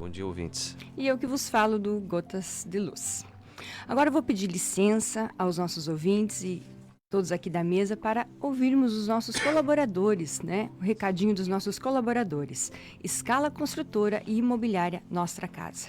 Bom dia, ouvintes. E eu que vos falo do Gotas de Luz. Agora eu vou pedir licença aos nossos ouvintes e todos aqui da mesa para ouvirmos os nossos colaboradores, né? O recadinho dos nossos colaboradores. Escala Construtora e Imobiliária Nostra Casa.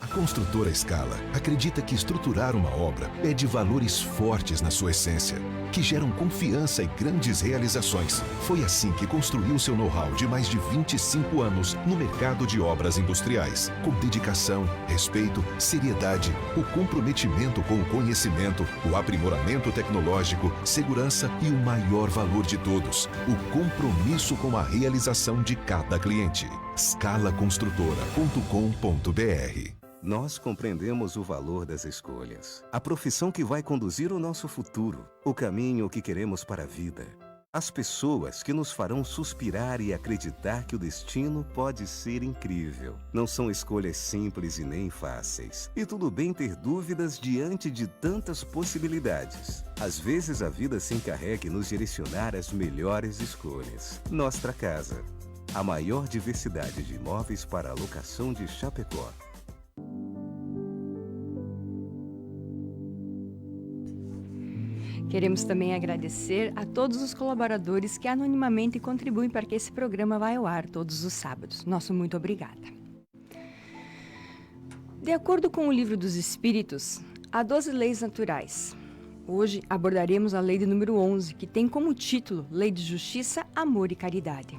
A construtora Scala acredita que estruturar uma obra pede valores fortes na sua essência, que geram confiança e grandes realizações. Foi assim que construiu seu know-how de mais de 25 anos no mercado de obras industriais, com dedicação, respeito, seriedade, o comprometimento com o conhecimento, o aprimoramento tecnológico, segurança e o maior valor de todos, o compromisso com a realização de cada cliente. scalaconstrutora.com.br. Nós compreendemos o valor das escolhas, a profissão que vai conduzir o nosso futuro, o caminho que queremos para a vida, as pessoas que nos farão suspirar e acreditar que o destino pode ser incrível. Não são escolhas simples e nem fáceis. E tudo bem ter dúvidas diante de tantas possibilidades. Às vezes a vida se encarrega em nos direcionar às melhores escolhas. Nostra Casa, a maior diversidade de imóveis para alocação de Chapecó. Queremos também agradecer a todos os colaboradores que anonimamente contribuem para que esse programa vá ao ar todos os sábados. Nosso muito obrigada. De acordo com o Livro dos Espíritos, há 12 leis naturais. Hoje abordaremos a lei de número 11, que tem como título Lei de Justiça, Amor e Caridade.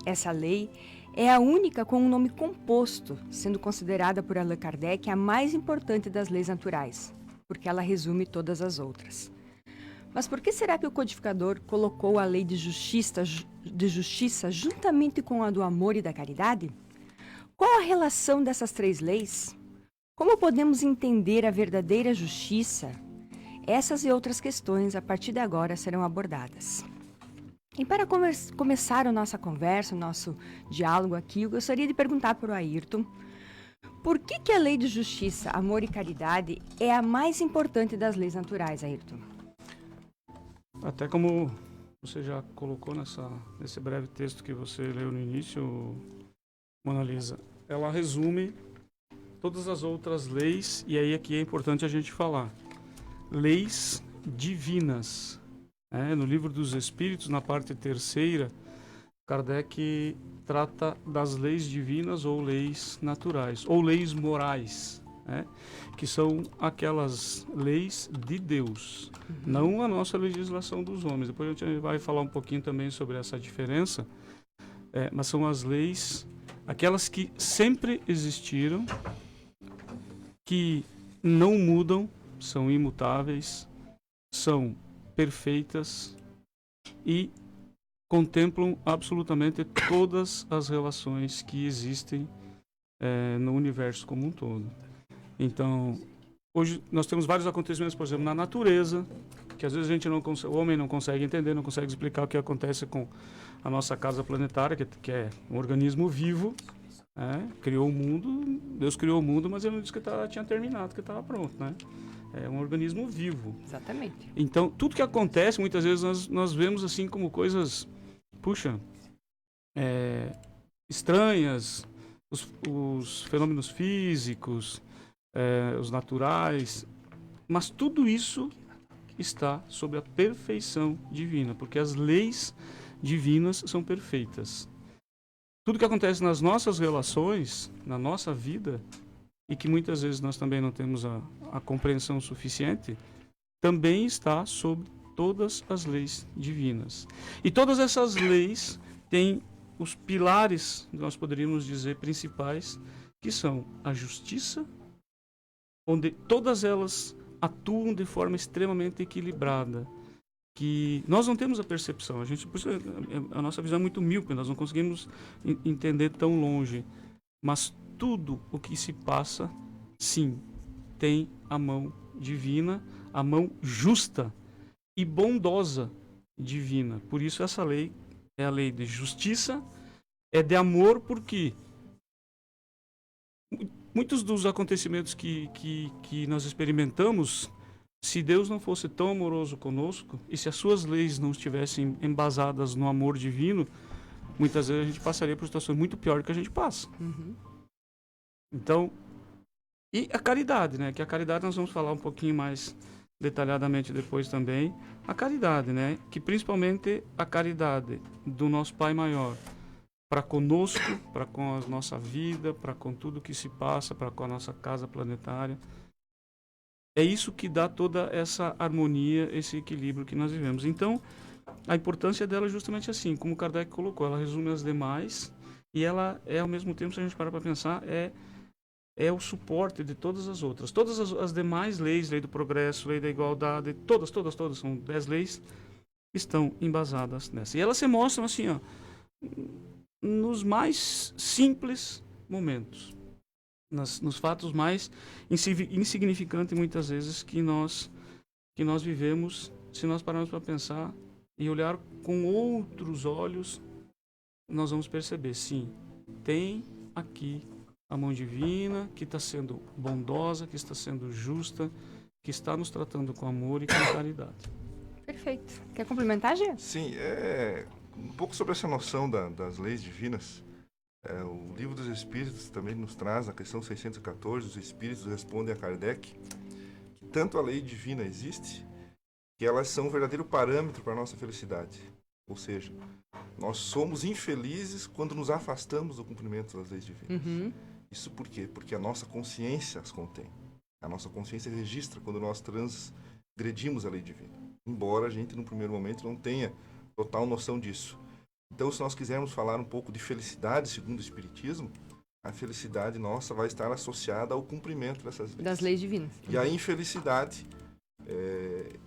Essa lei é a única com um nome composto, sendo considerada por Allan Kardec a mais importante das leis naturais, porque ela resume todas as outras. Mas por que será que o codificador colocou a lei de justiça juntamente com a do amor e da caridade? Qual a relação dessas três leis? Como podemos entender a verdadeira justiça? Essas e outras questões, a partir de agora, serão abordadas. E para começar a nossa conversa, o nosso diálogo aqui, eu gostaria de perguntar para o Ayrton, por que a lei de justiça, amor e caridade é a mais importante das leis naturais, Ayrton? Até como você já colocou nesse breve texto que você leu no início, Mona Lisa, ela resume todas as outras leis, e aí aqui é importante a gente falar. Leis divinas. No Livro dos Espíritos, na parte terceira, Kardec trata das leis divinas ou leis naturais, ou leis morais, que são aquelas leis de Deus, não a nossa legislação dos homens. Depois a gente vai falar um pouquinho também sobre essa diferença, mas são as leis, aquelas que sempre existiram, que não mudam, são imutáveis, são perfeitas e contemplam absolutamente todas as relações que existem no universo como um todo. Então, hoje nós temos vários acontecimentos, por exemplo, na natureza, que às vezes o homem não consegue entender, não consegue explicar o que acontece com a nossa casa planetária, que é um organismo vivo, criou o mundo, Deus criou o mundo, mas ele não disse que tinha terminado, que estava pronto, É um organismo vivo. Exatamente. Então, tudo que acontece, muitas vezes nós vemos assim como coisas, estranhas, os fenômenos físicos, os naturais, mas tudo isso está sob a perfeição divina, porque as leis divinas são perfeitas. Tudo que acontece nas nossas relações, na nossa vida, e que muitas vezes nós também não temos a compreensão suficiente, também está sob todas as leis divinas. E todas essas leis têm os pilares, nós poderíamos dizer, principais, que são a justiça, onde todas elas atuam de forma extremamente equilibrada, que nós não temos a percepção, a nossa visão é muito míope, nós não conseguimos entender tão longe, mas tudo o que se passa, sim, tem a mão divina, a mão justa e bondosa divina. Por isso essa lei é a lei de justiça, é de amor, porque muitos dos acontecimentos que nós experimentamos, se Deus não fosse tão amoroso conosco, e se as suas leis não estivessem embasadas no amor divino, muitas vezes a gente passaria por situações muito piores que a gente passa. Então, e a caridade, né? Que a caridade nós vamos falar um pouquinho mais detalhadamente depois também. A caridade, né? Que principalmente a caridade do nosso Pai Maior para conosco, para com a nossa vida, para com tudo que se passa, para com a nossa casa planetária. É isso que dá toda essa harmonia, esse equilíbrio que nós vivemos. Então, a importância dela é justamente assim, como Kardec colocou, ela resume as demais e ela é, ao mesmo tempo, se a gente parar para pensar, é o suporte de todas as outras. Todas as demais leis, lei do progresso, lei da igualdade, todas, são 10 leis, estão embasadas nessa. E elas se mostram assim, ó, nos mais simples momentos, nos fatos mais insignificantes, muitas vezes, que nós vivemos, se nós pararmos para pensar e olhar com outros olhos, nós vamos perceber, sim, tem aqui a mão divina que está sendo bondosa, que está sendo justa, que está nos tratando com amor e com caridade. Perfeito. Quer complementar, Gê? Sim, um pouco sobre essa noção das leis divinas. O Livro dos Espíritos também nos traz, na questão 614, os Espíritos respondem a Kardec, que tanto a lei divina existe, que elas são um verdadeiro parâmetro para a nossa felicidade. Ou seja, nós somos infelizes quando nos afastamos do cumprimento das leis divinas. Uhum. Isso por quê? Porque a nossa consciência as contém. A nossa consciência registra quando nós transgredimos a lei divina. Embora a gente, no primeiro momento, não tenha total noção disso. Então, se nós quisermos falar um pouco de felicidade, segundo o Espiritismo, a felicidade nossa vai estar associada ao cumprimento dessas leis. Das leis divinas. E a infelicidade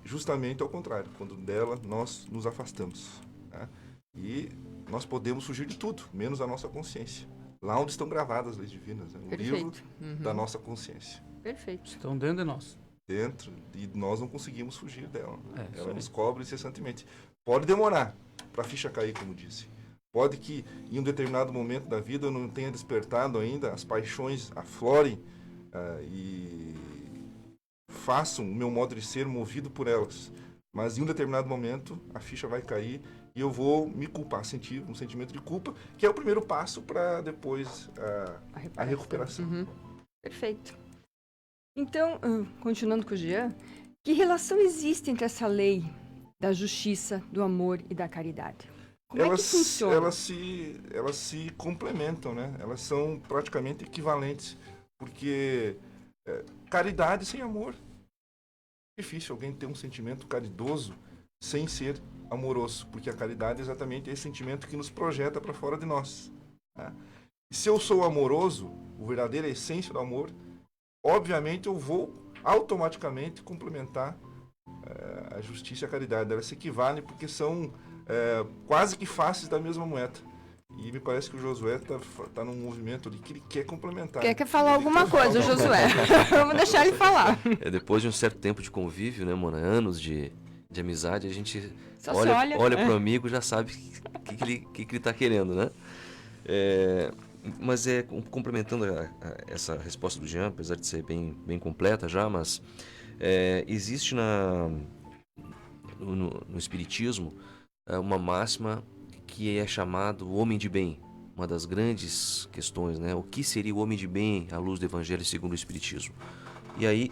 justamente ao contrário, quando dela nós nos afastamos. Né? E nós podemos fugir de tudo, menos a nossa consciência. Lá onde estão gravadas as leis divinas, né? O livro da nossa consciência. Perfeito. Estão dentro de nós. Dentro, e nós não conseguimos fugir dela. Né? Isso Ela aí. nos cobre incessantemente. Pode demorar para a ficha cair, como disse. Pode que em um determinado momento da vida eu não tenha despertado ainda, as paixões aflorem e façam o meu modo de ser movido por elas. Mas em um determinado momento a ficha vai cair e eu vou me culpar, sentir um sentimento de culpa, que é o primeiro passo para depois a recuperação. Uhum. Perfeito. Então, continuando com o Jean, que relação existe entre essa lei da justiça, do amor e da caridade? Como é que funciona? Elas se complementam, né? Elas são praticamente equivalentes, porque caridade sem amor. É difícil alguém ter um sentimento caridoso sem ser amoroso, porque a caridade é exatamente esse sentimento que nos projeta para fora de nós. Né? E se eu sou amoroso, a verdadeira essência do amor, obviamente eu vou automaticamente complementar a justiça e a caridade. Elas se equivalem porque são quase que faces da mesma moeda. E me parece que o Josué tá num movimento ali que ele quer complementar. Quer falar alguma coisa, o Josué? Vamos deixar ele falar. Depois de um certo tempo de convívio, né, Mona? Anos de amizade, a gente Só olha pro amigo e já sabe o que ele tá querendo, né? Mas complementando essa resposta do Jean, apesar de ser bem completa já, mas existe no Espiritismo uma máxima que é chamado o homem de bem, uma das grandes questões, né? O que seria o homem de bem à luz do Evangelho segundo o Espiritismo? E aí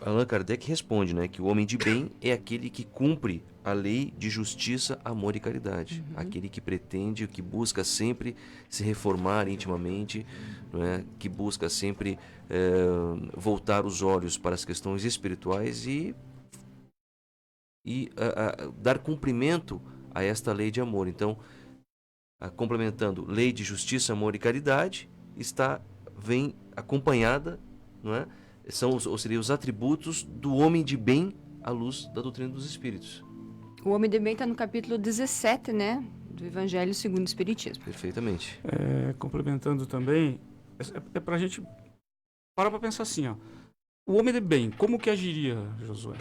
Allan Kardec responde, né, que o homem de bem é aquele que cumpre a lei de justiça, amor e caridade. Uhum. Aquele que pretende, que busca sempre se reformar intimamente, não é? Que busca sempre voltar os olhos para as questões espirituais e dar cumprimento a esta lei de amor. Então, complementando, lei de justiça, amor e caridade vem acompanhada, não é? Seriam os atributos do homem de bem à luz da doutrina dos Espíritos. O homem de bem está no capítulo 17, né? Do Evangelho segundo o Espiritismo. Perfeitamente. Complementando também, para a gente parar para pensar assim, ó. O homem de bem, como que agiria, Josué,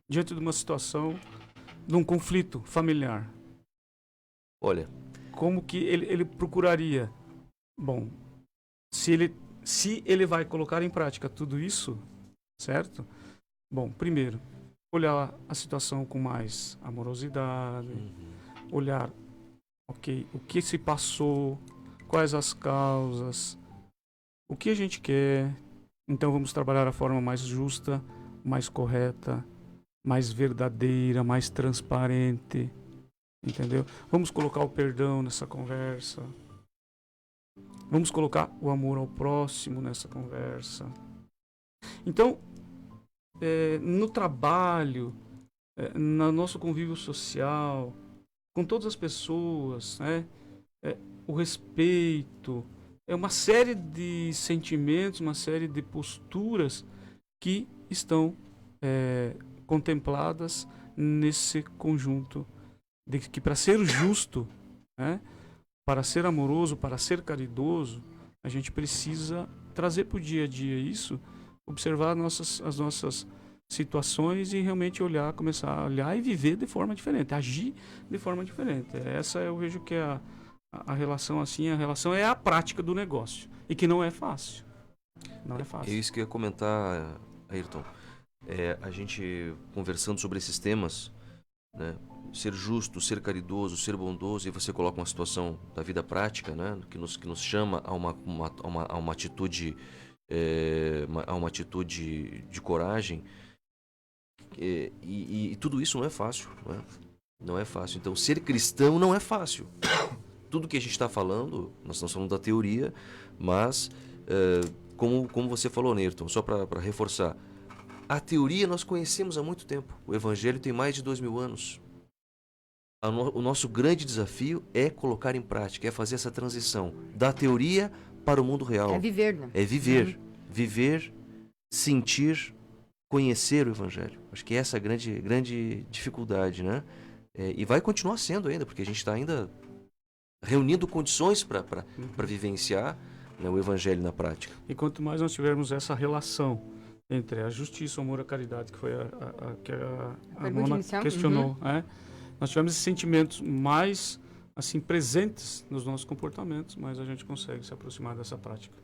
diante de uma situação, de um conflito familiar? Olha, como que ele procuraria? Bom, se ele vai colocar em prática tudo isso, certo? Bom, primeiro, olhar a situação com mais amorosidade, olhar, ok, o que se passou, quais as causas, o que a gente quer, então vamos trabalhar a forma mais justa, mais correta, mais verdadeira, mais transparente, entendeu? Vamos colocar o perdão nessa conversa. Vamos colocar o amor ao próximo nessa conversa. Então, no trabalho, no nosso convívio social, com todas as pessoas, né? O respeito, é uma série de sentimentos, uma série de posturas que estão contempladas nesse conjunto de que para ser justo, né? Para ser amoroso, para ser caridoso, a gente precisa trazer para o dia a dia isso, observar as nossas situações e realmente olhar, começar a olhar e viver de forma diferente, agir de forma diferente. Essa eu vejo que é a relação assim, a relação é a prática do negócio e que não é fácil. Não é fácil. É isso que eu ia comentar, Ayrton. A gente conversando sobre esses temas, né? Ser justo, ser caridoso, ser bondoso, e você coloca uma situação da vida prática, né? Que nos chama a uma atitude, a uma atitude de coragem. E tudo isso não é fácil, né? Não é fácil. Então, ser cristão não é fácil. Tudo que a gente está falando, nós estamos falando da teoria, mas, como você falou, Neirton, só para reforçar, a teoria nós conhecemos há muito tempo. O Evangelho tem mais de 2000 anos. O nosso grande desafio é colocar em prática, é fazer essa transição da teoria para o mundo real. É viver, né? É viver. Viver, sentir, conhecer o Evangelho. Acho que essa é a grande dificuldade, né? E vai continuar sendo ainda, porque a gente está ainda reunindo condições para vivenciar, né, o Evangelho na prática. E quanto mais nós tivermos essa relação entre a justiça, o amor e a caridade, que foi que a Mona inicial. questionou, nós tivemos esses sentimentos mais assim presentes nos nossos comportamentos, mas a gente consegue se aproximar dessa prática.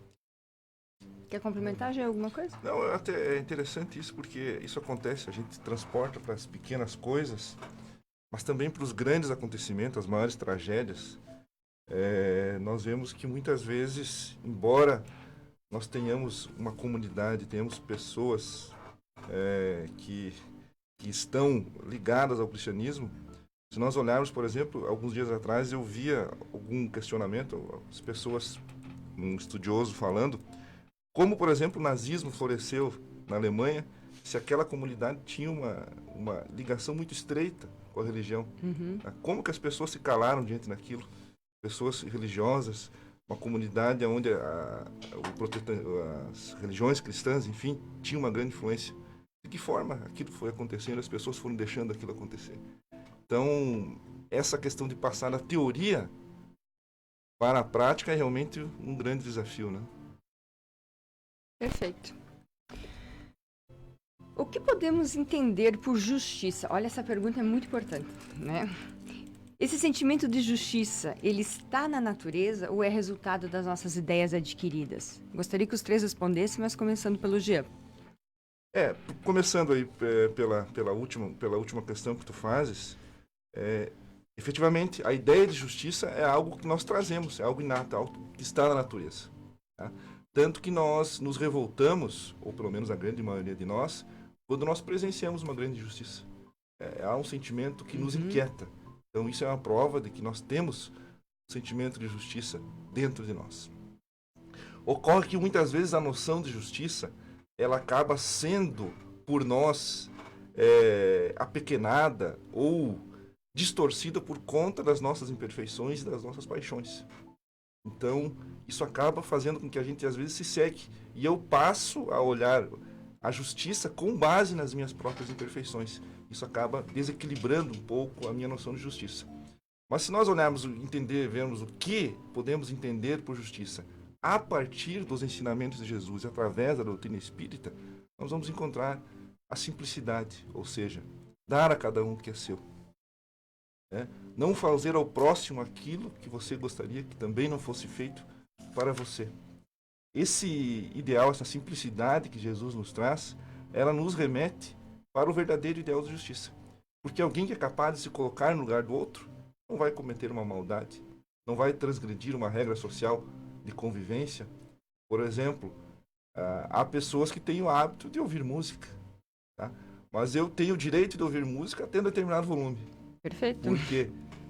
Quer complementar já alguma coisa? Não, até é interessante isso, porque isso acontece, a gente transporta para as pequenas coisas, mas também para os grandes acontecimentos, as maiores tragédias. Nós vemos que muitas vezes, embora nós tenhamos uma comunidade, tenhamos pessoas que estão ligadas ao cristianismo, se nós olharmos, por exemplo, alguns dias atrás eu via algum questionamento, as pessoas, um estudioso falando, como, por exemplo, o nazismo floresceu na Alemanha, se aquela comunidade tinha uma ligação muito estreita com a religião. Como que as pessoas se calaram diante daquilo? Pessoas religiosas, uma comunidade onde as religiões cristãs, enfim, tinham uma grande influência. De que forma aquilo foi acontecendo, as pessoas foram deixando aquilo acontecer. Então, essa questão de passar da teoria para a prática é realmente um grande desafio, né? Perfeito. O que podemos entender por justiça? Olha, essa pergunta é muito importante, né? Esse sentimento de justiça, ele está na natureza ou é resultado das nossas ideias adquiridas? Gostaria que os três respondessem, mas começando pelo Jean. Começando aí pela última questão que tu fazes, efetivamente, a ideia de justiça é algo que nós trazemos, é algo inato, algo que está na natureza. Tá? Tanto que nós nos revoltamos, ou pelo menos a grande maioria de nós, quando nós presenciamos uma grande injustiça. Há um sentimento que nos inquieta. Então, isso é uma prova de que nós temos um sentimento de justiça dentro de nós. Ocorre que muitas vezes a noção de justiça ela acaba sendo, por nós, apequenada ou distorcida por conta das nossas imperfeições e das nossas paixões. Então, isso acaba fazendo com que a gente, às vezes, se seque. E eu passo a olhar a justiça com base nas minhas próprias imperfeições. Isso acaba desequilibrando um pouco a minha noção de justiça. Mas se nós olharmos e vermos o que podemos entender por justiça a partir dos ensinamentos de Jesus e através da doutrina espírita, nós vamos encontrar a simplicidade, ou seja, dar a cada um o que é seu. Não fazer ao próximo aquilo que você gostaria que também não fosse feito para você. Esse ideal, essa simplicidade que Jesus nos traz, ela nos remete para o verdadeiro ideal de justiça. Porque alguém que é capaz de se colocar no lugar do outro não vai cometer uma maldade, não vai transgredir uma regra social de convivência, Por exemplo, há pessoas que têm o hábito de ouvir música, tá? Mas eu tenho o direito de ouvir música até um determinado volume. Perfeito. Porque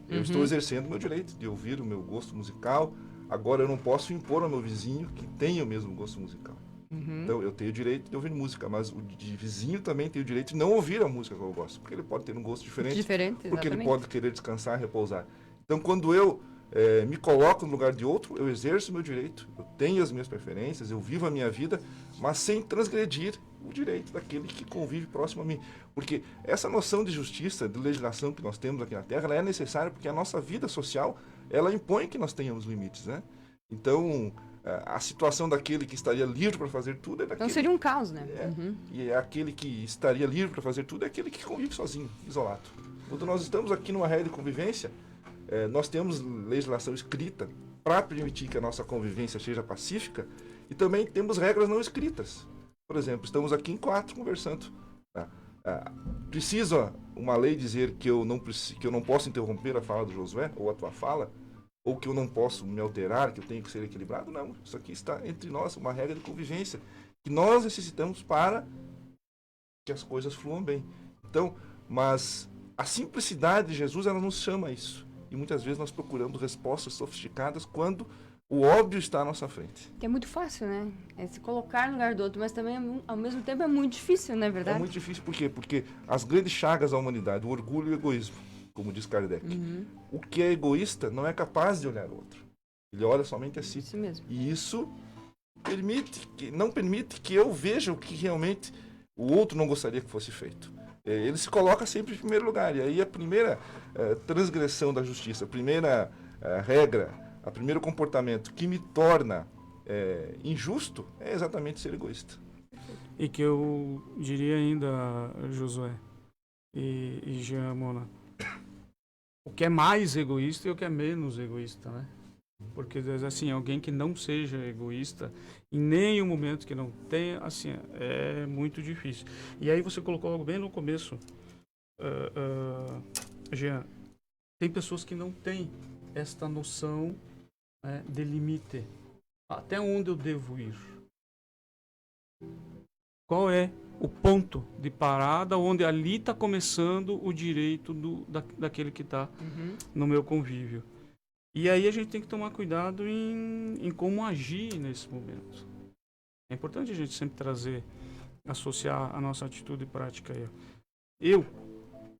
eu estou exercendo o meu direito de ouvir o meu gosto musical. Agora, eu não posso impor ao meu vizinho que tenha o mesmo gosto musical. Então, eu tenho o direito de ouvir música, mas o vizinho também tem o direito de não ouvir a música que eu gosto, porque ele pode ter um gosto diferente, porque ele exatamente. pode querer descansar, repousar. Então, quando eu me coloco no lugar de outro, eu exerço o meu direito, eu tenho as minhas preferências, eu vivo a minha vida, mas sem transgredir o direito daquele que convive próximo a mim. Porque essa noção de justiça, de legislação que nós temos aqui na Terra, ela é necessária porque a nossa vida social, ela impõe que nós tenhamos limites, né? Então, a situação daquele que estaria livre para fazer tudo é daquele... Então seria um caos, né? E aquele que estaria livre para fazer tudo é aquele que convive sozinho, isolado. Quando nós estamos aqui numa regra de convivência, nós temos legislação escrita para permitir que a nossa convivência seja pacífica e também temos regras não escritas. Por exemplo, estamos aqui em 4 conversando. Tá? Precisa uma lei dizer que eu não posso interromper a fala do Josué ou a tua fala? Ou que eu não posso me alterar, que eu tenho que ser equilibrado? Não, isso aqui está entre nós, uma regra de convivência que nós necessitamos para que as coisas fluam bem. Então, mas a simplicidade de Jesus, ela nos chama a isso. E muitas vezes nós procuramos respostas sofisticadas quando o óbvio está à nossa frente. É muito fácil, né? É se colocar no lugar do outro, mas também, ao mesmo tempo, é muito difícil, não é verdade? É muito difícil, por quê? Porque as grandes chagas da humanidade, o orgulho e o egoísmo, como diz Kardec. O que é egoísta não é capaz de olhar o outro. Ele olha somente a si. Isso mesmo. E isso não permite que eu veja o que realmente o outro não gostaria que fosse feito. Ele se coloca sempre em primeiro lugar. E aí a primeira transgressão da justiça, a primeira regra, o primeiro comportamento que me torna injusto é exatamente ser egoísta. E que eu diria ainda, Josué e Jean Mona, o que é mais egoísta e o que é menos egoísta, né? Porque, assim, alguém que não seja egoísta, em nenhum momento que não tenha, assim, é muito difícil. E aí você colocou algo bem no começo, Jean, tem pessoas que não têm esta noção, né, de limite. Até onde eu devo ir? Qual é o ponto de parada onde ali está começando o direito daquele que está no meu convívio? E aí a gente tem que tomar cuidado em como agir nesse momento. É importante a gente sempre trazer, associar a nossa atitude prática aí.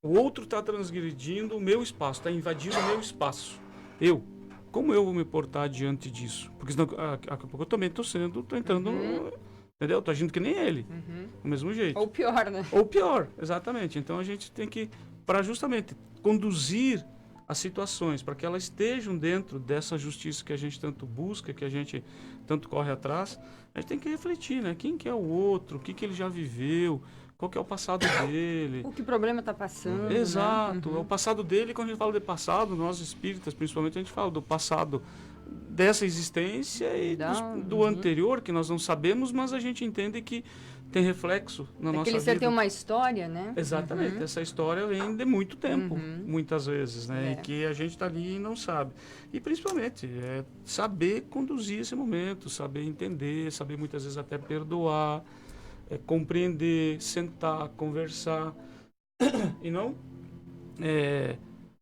O outro está transgredindo o meu espaço, está invadindo o meu espaço. Como eu vou me portar diante disso? Porque senão, daqui a pouco eu também estou entrando, entendeu? Estou agindo que nem ele, do mesmo jeito. Ou pior, né? Ou pior, exatamente. Então a gente tem que, para justamente conduzir as situações, para que elas estejam dentro dessa justiça que a gente tanto busca, que a gente tanto corre atrás, a gente tem que refletir, né? Quem que é o outro, o que ele já viveu, qual que é o passado dele. O que problema está passando. Exato. Né? O passado dele, quando a gente fala de passado, nós espíritas, principalmente, a gente fala do passado dessa existência e do anterior, que nós não sabemos, mas a gente entende que tem reflexo na nossa vida. Aquele ser tem uma história, né? Exatamente. Essa história vem de muito tempo, muitas vezes, né? E que a gente está ali e não sabe. E, principalmente, saber conduzir esse momento, saber entender, saber muitas vezes até perdoar, compreender, sentar, conversar e não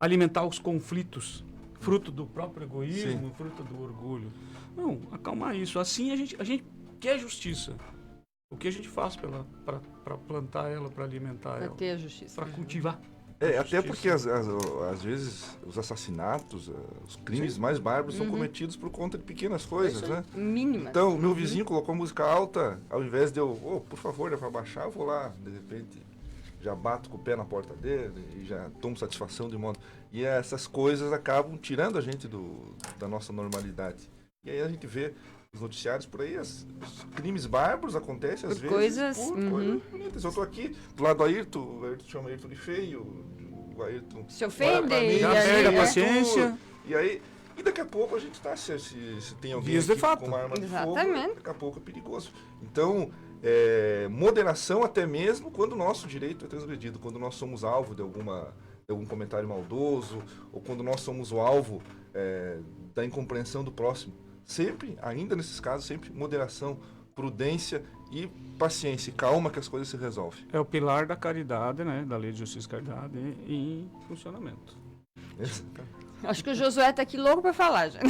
alimentar os conflitos, fruto do próprio egoísmo, fruto do orgulho. Não, acalmar isso. Assim a gente quer justiça. O que a gente faz para plantar ela, para alimentar ela? Para ter a justiça. Para cultivar. Até porque às vezes os assassinatos, os crimes mais bárbaros são cometidos por conta de pequenas coisas, né? Mínimas. Então, meu vizinho colocou música alta, ao invés de eu, por favor, é para baixar, eu vou lá, de repente, já bato com o pé na porta dele e já tomo satisfação de modo. E essas coisas acabam tirando a gente da nossa normalidade. E aí a gente vê os noticiários por aí, os crimes bárbaros acontecem às vezes coisas bonitas. Eu tô aqui do lado do Ayrton, o Ayrton chama Ayrton de feio, o Ayrton se ofende, já perde a paciência. E daqui a pouco a gente tá, se tem alguém aqui com uma arma de fogo, daqui a pouco é perigoso. Então, moderação até mesmo quando o nosso direito é transgredido, quando nós somos alvo de algum comentário maldoso, ou quando nós somos o alvo da incompreensão do próximo. sempre, ainda nesses casos, sempre moderação, prudência e paciência, calma que as coisas se resolvem. É o pilar da caridade, né? Da lei de justiça e caridade em funcionamento. Acho que o Josué tá aqui louco para falar, já.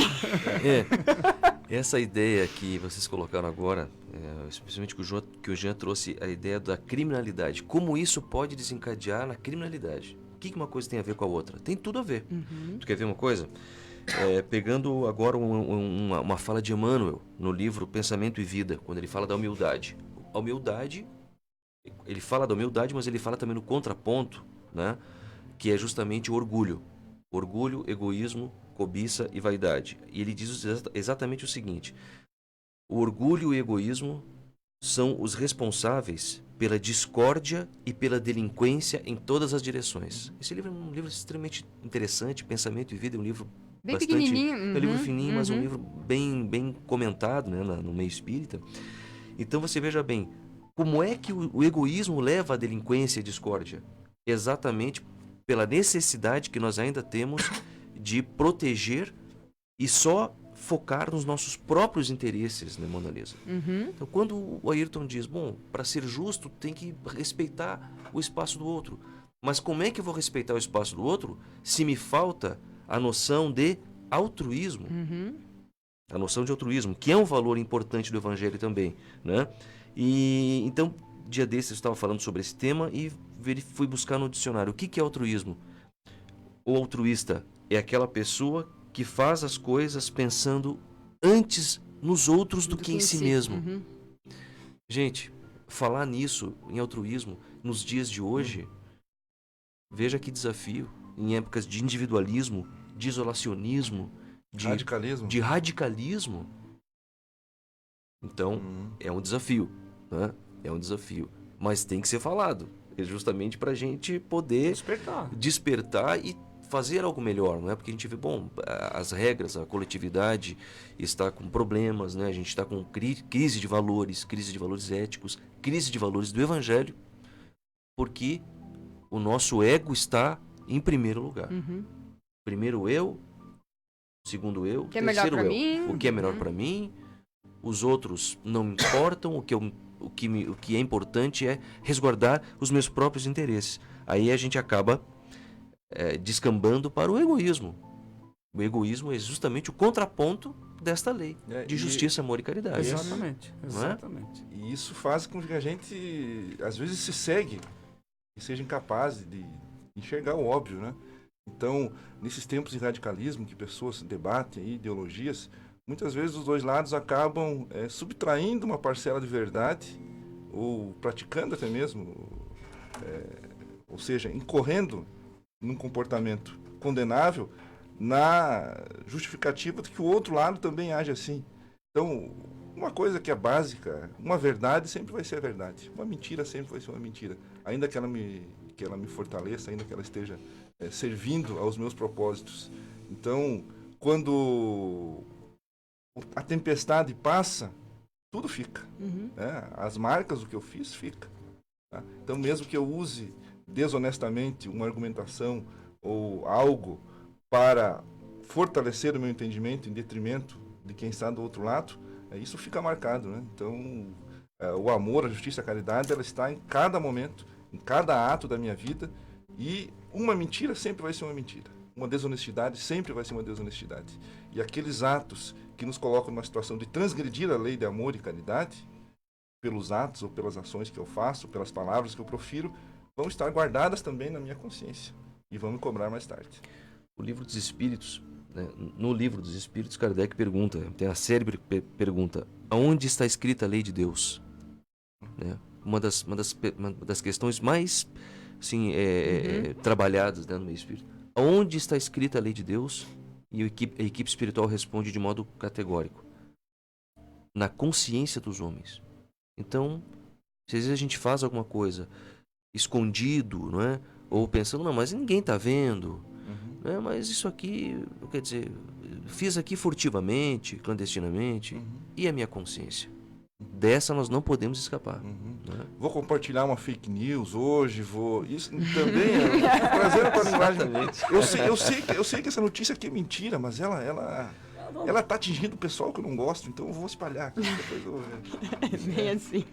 Essa ideia que vocês colocaram agora, especialmente que o Jean trouxe a ideia da criminalidade. Como isso pode desencadear na criminalidade? O que uma coisa tem a ver com a outra? Tem tudo a ver. Tu quer ver uma coisa? Pegando agora uma fala de Emmanuel no livro Pensamento e Vida, quando ele fala da humildade. A humildade, ele fala da humildade, mas ele fala também no contraponto, né? Que é justamente o orgulho. Orgulho, egoísmo, cobiça e vaidade. E ele diz exatamente o seguinte: o orgulho e o egoísmo são os responsáveis pela discórdia e pela delinquência em todas as direções. Esse livro é um livro extremamente interessante, Pensamento e Vida, é um livro Bem bastante... pequenininho. É um livro fininho, mas um livro bem comentado, né, no meio espírita. Então você veja bem, como é que o egoísmo leva à delinquência e à discórdia? Exatamente pela necessidade que nós ainda temos de proteger e só focar nos nossos próprios interesses, né, Mona Lisa? Então, quando o Ayrton diz, bom, para ser justo, tem que respeitar o espaço do outro. Mas como é que eu vou respeitar o espaço do outro se me falta a noção de altruísmo? A noção de altruísmo, que é um valor importante do Evangelho também, né? E então, dia desses eu estava falando sobre esse tema e fui buscar no dicionário o que é altruísmo. O altruísta é aquela pessoa que faz as coisas pensando antes nos outros do que em si mesmo. Gente, falar nisso, em altruísmo, nos dias de hoje, veja que desafio. Em épocas de individualismo, de isolacionismo, de radicalismo. Então, é um desafio, né? É um desafio. Mas tem que ser falado. É justamente para a gente poder despertar e fazer algo melhor, não é? Porque a gente vê, bom, as regras, a coletividade está com problemas, né? A gente está com crise de valores éticos, crise de valores do Evangelho, porque o nosso ego está em primeiro lugar. Primeiro eu, segundo eu, terceiro eu. O que é melhor para mim, os outros não me importam, o que é importante é resguardar os meus próprios interesses. Aí a gente acaba descambando para o egoísmo. O egoísmo é justamente o contraponto desta lei de justiça, amor e caridade. Exatamente. E isso faz com que a gente, às vezes, se segue e seja incapaz de enxergar o óbvio, né? Então, nesses tempos de radicalismo que pessoas debatem ideologias, muitas vezes os dois lados acabam subtraindo uma parcela de verdade ou praticando até mesmo, ou seja, incorrendo num comportamento condenável na justificativa de que o outro lado também age assim. Então, uma coisa que é básica, uma verdade sempre vai ser a verdade, uma mentira sempre vai ser uma mentira, ainda que ela me fortaleça, ainda que ela esteja servindo aos meus propósitos. Então, quando a tempestade passa, tudo fica. As marcas do que eu fiz, fica. Tá? Então, mesmo que eu use desonestamente uma argumentação ou algo para fortalecer o meu entendimento em detrimento de quem está do outro lado, isso fica marcado, né? Então, o amor, a justiça, a caridade, ela está em cada momento, em cada ato da minha vida, e uma mentira sempre vai ser uma mentira. Uma desonestidade sempre vai ser uma desonestidade. E aqueles atos que nos colocam numa situação de transgredir a lei de amor e caridade, pelos atos ou pelas ações que eu faço, pelas palavras que eu profiro, vão estar guardadas também na minha consciência e vão me cobrar mais tarde. O Livro dos Espíritos, né? No Livro dos Espíritos, Kardec pergunta, tem a célebre pergunta: aonde está escrita a lei de Deus? Né? Uma das questões mais assim, trabalhadas, né, no meio espírita. Aonde está escrita a lei de Deus? E a equipe espiritual responde de modo categórico: na consciência dos homens. Então, se às vezes a gente faz alguma coisa escondido, não é? Ou pensando, não, mas ninguém está vendo, né? Mas isso aqui, quer dizer, fiz aqui furtivamente, clandestinamente, e a minha consciência? Dessa nós não podemos escapar. Né? Vou compartilhar uma fake news hoje, isso também trazendo para a linguagem. Eu sei que essa notícia aqui é mentira, mas ela ela tá atingindo o pessoal que eu não gosto, então eu vou espalhar aqui, depois eu vou ver. É bem assim.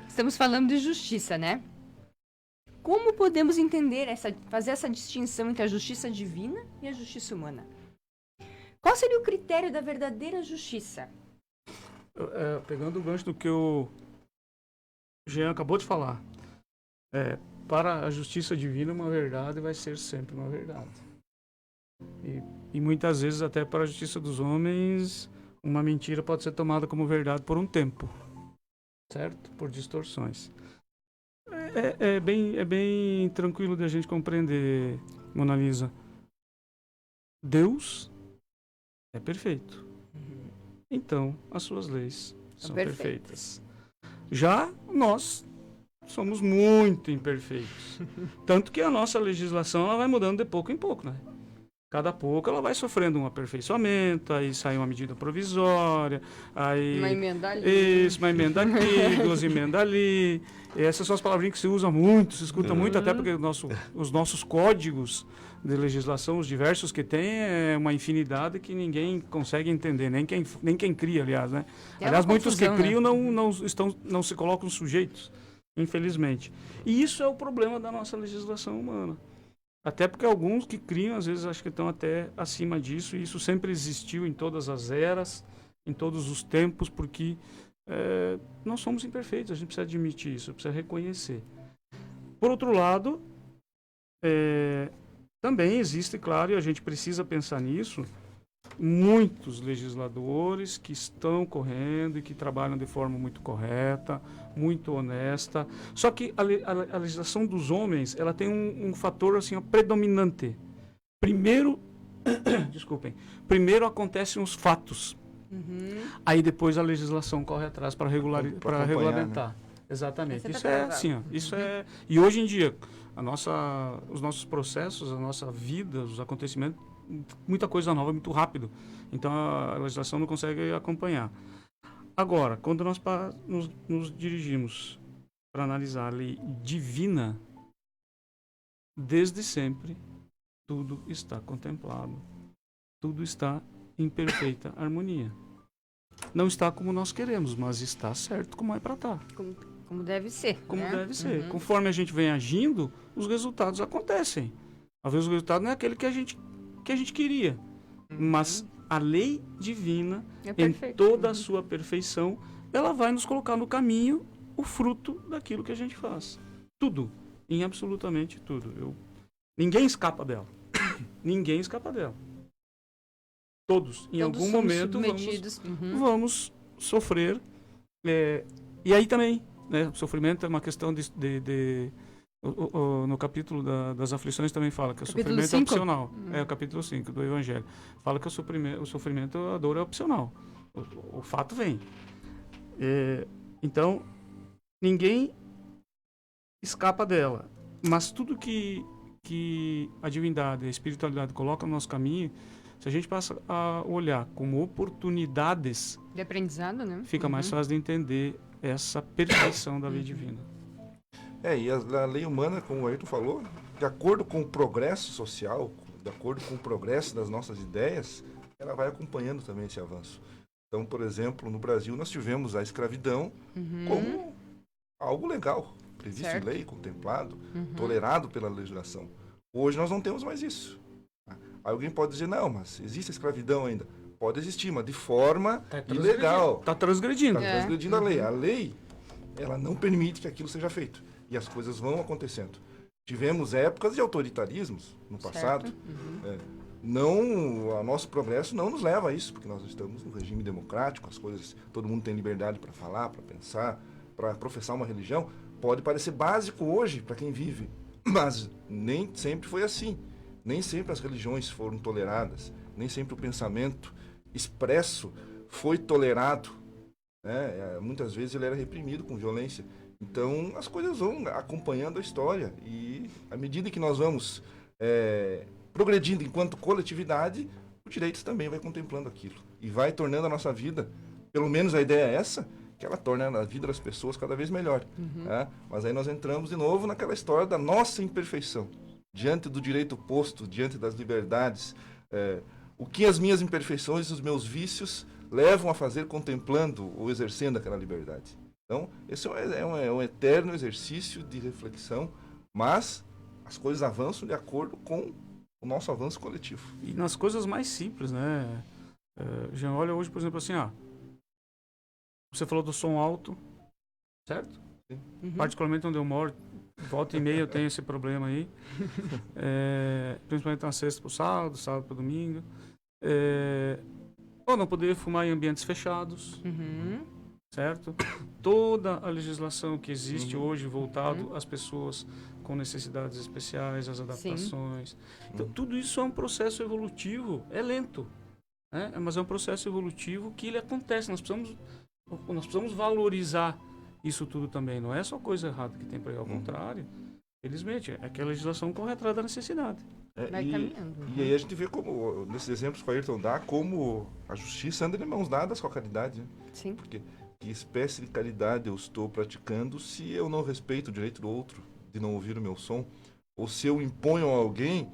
Estamos falando de justiça, né? Como podemos entender, fazer essa distinção entre a justiça divina e a justiça humana? Qual seria o critério da verdadeira justiça? Pegando o gancho do que o Jean acabou de falar, para a justiça divina, uma verdade vai ser sempre uma verdade. E muitas vezes, até para a justiça dos homens, uma mentira pode ser tomada como verdade por um tempo, certo? Por distorções. É bem tranquilo de a gente compreender, Mona Lisa. Deus é perfeito. Então, as suas leis são perfeitas. Já nós somos muito imperfeitos. Tanto que a nossa legislação ela vai mudando de pouco em pouco, né? Cada pouco ela vai sofrendo um aperfeiçoamento, aí sai uma medida provisória, aí... Uma emenda ali. Isso, uma emenda aqui, 2 emendas ali. E essas são as palavrinhas que se usa muito, se escuta muito, até porque os nossos códigos de legislação, os diversos que tem, é uma infinidade que ninguém consegue entender, nem quem cria, aliás, né? Aliás, muitos que criam não se colocam sujeitos, infelizmente. E isso é o problema da nossa legislação humana. Até porque alguns que criam, às vezes, acho que estão até acima disso, e isso sempre existiu em todas as eras, em todos os tempos, porque nós somos imperfeitos, a gente precisa admitir isso, precisa reconhecer. Por outro lado, também existe, claro, e a gente precisa pensar nisso, muitos legisladores que estão correndo e que trabalham de forma muito correta, muito honesta. Só que a legislação dos homens, ela tem um fator assim, predominante. Primeiro, primeiro acontecem os fatos. Aí depois a legislação corre atrás para regulamentar. Né? Exatamente. Isso é assim, ó, isso é. E hoje em dia, os nossos processos, a nossa vida, os acontecimentos, muita coisa nova, muito rápido. Então a legislação não consegue acompanhar. Agora, quando nós nos dirigimos para analisar a lei divina, desde sempre tudo está contemplado, tudo está em perfeita harmonia. Não está como nós queremos, mas está certo como é para estar. Como deve ser. Como né? deve ser. Conforme a gente vem agindo, os resultados acontecem. Às vezes o resultado não é aquele que a gente queria, mas a lei divina, em toda a sua perfeição, ela vai nos colocar no caminho o fruto daquilo que a gente faz. Tudo, em absolutamente tudo. Ninguém escapa dela. Ninguém escapa dela. Todos, em algum momento, vamos sofrer. E aí também, né, o sofrimento é uma questão no capítulo das aflições também fala que o sofrimento é opcional. É o capítulo 5 do Evangelho. Fala que o sofrimento, a dor é opcional. O fato vem. Então, ninguém escapa dela. Mas tudo que a divindade, a espiritualidade coloca no nosso caminho, se a gente passa a olhar como oportunidades de aprendizado, né? Fica mais fácil de entender essa perfeição da lei divina. E a lei humana, como o Ayrton falou, de acordo com o progresso social, de acordo com o progresso das nossas ideias, ela vai acompanhando também esse avanço. Então, por exemplo, no Brasil nós tivemos a escravidão como algo legal, previsto em lei, contemplado, tolerado pela legislação. Hoje nós não temos mais isso. Alguém pode dizer, não, mas existe a escravidão ainda. Pode existir, mas de forma ilegal. Está transgredindo. Está transgredindo a lei. A lei, ela não permite que aquilo seja feito. E as coisas vão acontecendo. Tivemos épocas de autoritarismos no passado. O nosso progresso não nos leva a isso, porque nós estamos no regime democrático, as coisas, todo mundo tem liberdade para falar, para pensar, para professar uma religião. Pode parecer básico hoje para quem vive, mas nem sempre foi assim. Nem sempre as religiões foram toleradas, nem sempre o pensamento expresso foi tolerado. Muitas vezes ele era reprimido com violência. Então as coisas vão acompanhando a história e à medida que nós vamos progredindo enquanto coletividade, o direito também vai contemplando aquilo e vai tornando a nossa vida, pelo menos a ideia é essa, que ela torna a vida das pessoas cada vez melhor. Mas aí nós entramos de novo naquela história da nossa imperfeição. Diante do direito posto, diante das liberdades, o que as minhas imperfeições, os meus vícios levam a fazer contemplando ou exercendo aquela liberdade. Então, esse é um eterno exercício de reflexão, mas as coisas avançam de acordo com o nosso avanço coletivo. E nas coisas mais simples, né? Jean, olha hoje, por exemplo, assim, você falou do som alto, certo? Uhum. Particularmente onde eu moro, volta e meia eu tenho esse problema aí. Principalmente na sexta pro sábado, sábado pro domingo. Ou não poder fumar em ambientes fechados, Uhum. certo? Toda a legislação que existe hoje voltado às pessoas com necessidades especiais, às adaptações. Então, tudo isso é um processo evolutivo, é lento, né? Mas é um processo evolutivo que ele acontece. Nós precisamos valorizar isso tudo também. Não é só coisa errada que tem por aí, ao contrário. Felizmente, é que a legislação corre atrás da necessidade. Vai caminhando. E aí a gente vê como, nesses exemplos que o Ayrton dá, como a justiça anda de mãos dadas com a caridade. Né? Sim. Porque que espécie de caridade eu estou praticando se eu não respeito o direito do outro de não ouvir o meu som? Ou se eu imponho a alguém,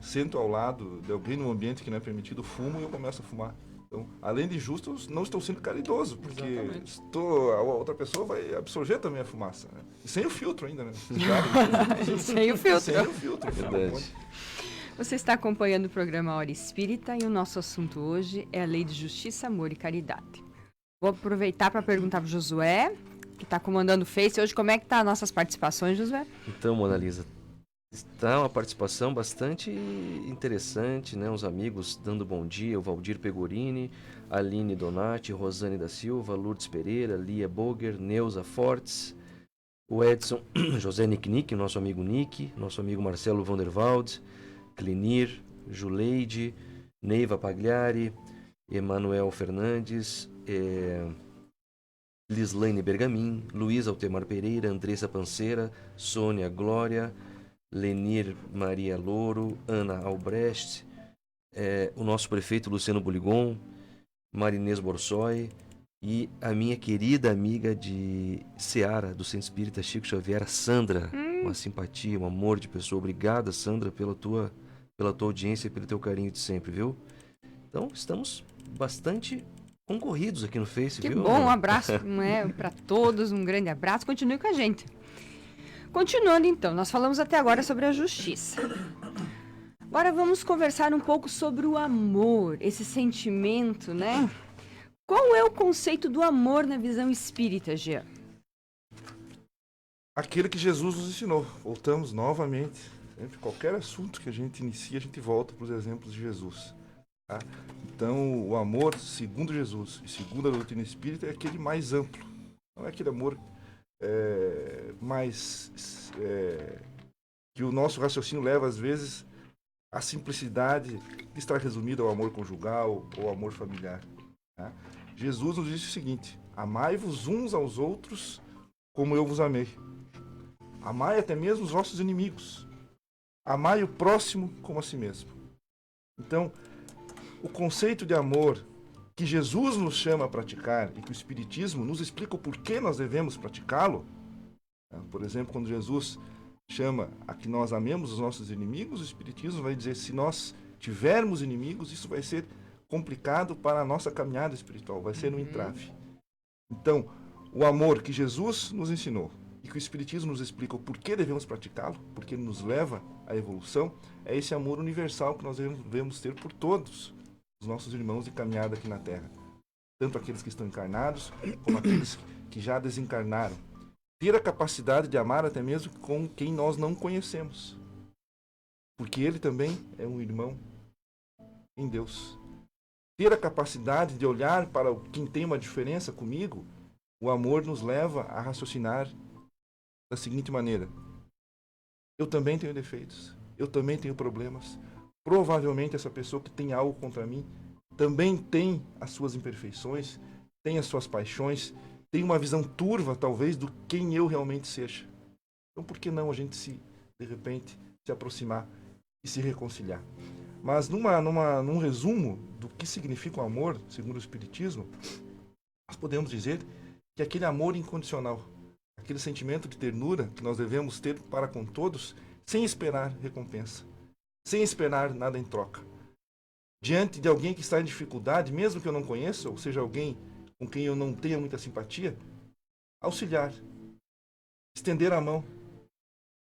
sento ao lado de alguém num ambiente que não é permitido, fumo e eu começo a fumar. Então, além de justo, eu não estou sendo caridoso, porque a outra pessoa vai absorver também a fumaça. Né? E sem o filtro ainda, né? Claro, Sem o filtro. sem o filtro. Verdade. Você está acompanhando o programa Hora Espírita e o nosso assunto hoje é a Lei de Justiça, Amor e Caridade. Vou aproveitar para perguntar para o Josué, que está comandando o Face hoje, como é que tá as nossas participações, Josué? Então, Mona Lisa, está uma participação bastante interessante, né? Os amigos dando bom dia, o Valdir Pegorini, Aline Donati, Rosane da Silva, Lourdes Pereira, Lia Boger, Neuza Fortes, o Edson, José Nick, nosso amigo Nick, nosso amigo Marcelo Vanderwald, Clinir, Juleide, Neiva Pagliari, Emanuel Fernandes, Lislaine Bergamin, Luiz Altemar Pereira, Andressa Panceira, Sônia Glória, Lenir Maria Louro, Ana Albrecht, o nosso prefeito Luciano Boligon, Marinês Borsoi e a minha querida amiga de Seara, do Centro Espírita Chico Xavier, Sandra. Uma simpatia, um amor de pessoa. Obrigada, Sandra, pela tua audiência e pelo teu carinho de sempre, viu? Então, estamos bastante concorridos aqui no Face, Que viu? bom, um abraço para todos, um grande abraço. Continue com a gente. Continuando então, nós falamos até agora sobre a justiça. Agora vamos conversar um pouco sobre o amor, esse sentimento, né? Qual é o conceito do amor na visão espírita, Jean? Aquele que Jesus nos ensinou. Voltamos novamente. Sempre, qualquer assunto que a gente inicia, a gente volta para os exemplos de Jesus. Tá? Então, o amor, segundo Jesus e segundo a doutrina espírita, é aquele mais amplo. Não é aquele amor que o nosso raciocínio leva, às vezes, à simplicidade de estar resumido ao amor conjugal ou ao amor familiar. Tá? Jesus nos disse o seguinte: amai-vos uns aos outros como eu vos amei. Amai até mesmo os vossos inimigos. Amai o próximo como a si mesmo. Então, o conceito de amor que Jesus nos chama a praticar e que o Espiritismo nos explica o porquê nós devemos praticá-lo. Por exemplo, quando Jesus chama a que nós amemos os nossos inimigos, o Espiritismo vai dizer: se nós tivermos inimigos, isso vai ser complicado para a nossa caminhada espiritual, vai ser um entrave. Então, o amor que Jesus nos ensinou e que o Espiritismo nos explica o porquê devemos praticá-lo, porque ele nos leva à evolução, é esse amor universal que nós devemos ter por todos os nossos irmãos de caminhada aqui na Terra. Tanto aqueles que estão encarnados, como aqueles que já desencarnaram. Ter a capacidade de amar até mesmo com quem nós não conhecemos. Porque ele também é um irmão em Deus. Ter a capacidade de olhar para quem tem uma diferença comigo, o amor nos leva a raciocinar da seguinte maneira: eu também tenho defeitos, eu também tenho problemas. Provavelmente essa pessoa que tem algo contra mim também tem as suas imperfeições, tem as suas paixões, tem uma visão turva, talvez, do quem eu realmente seja. Então, por que não a gente de repente, se aproximar e se reconciliar? Mas num resumo do que significa o amor, segundo o Espiritismo, nós podemos dizer que aquele amor incondicional, aquele sentimento de ternura que nós devemos ter para com todos, sem esperar recompensa, sem esperar nada em troca. diante de alguém que está em dificuldade, mesmo que eu não conheça, ou seja, alguém com quem eu não tenha muita simpatia, auxiliar, estender a mão,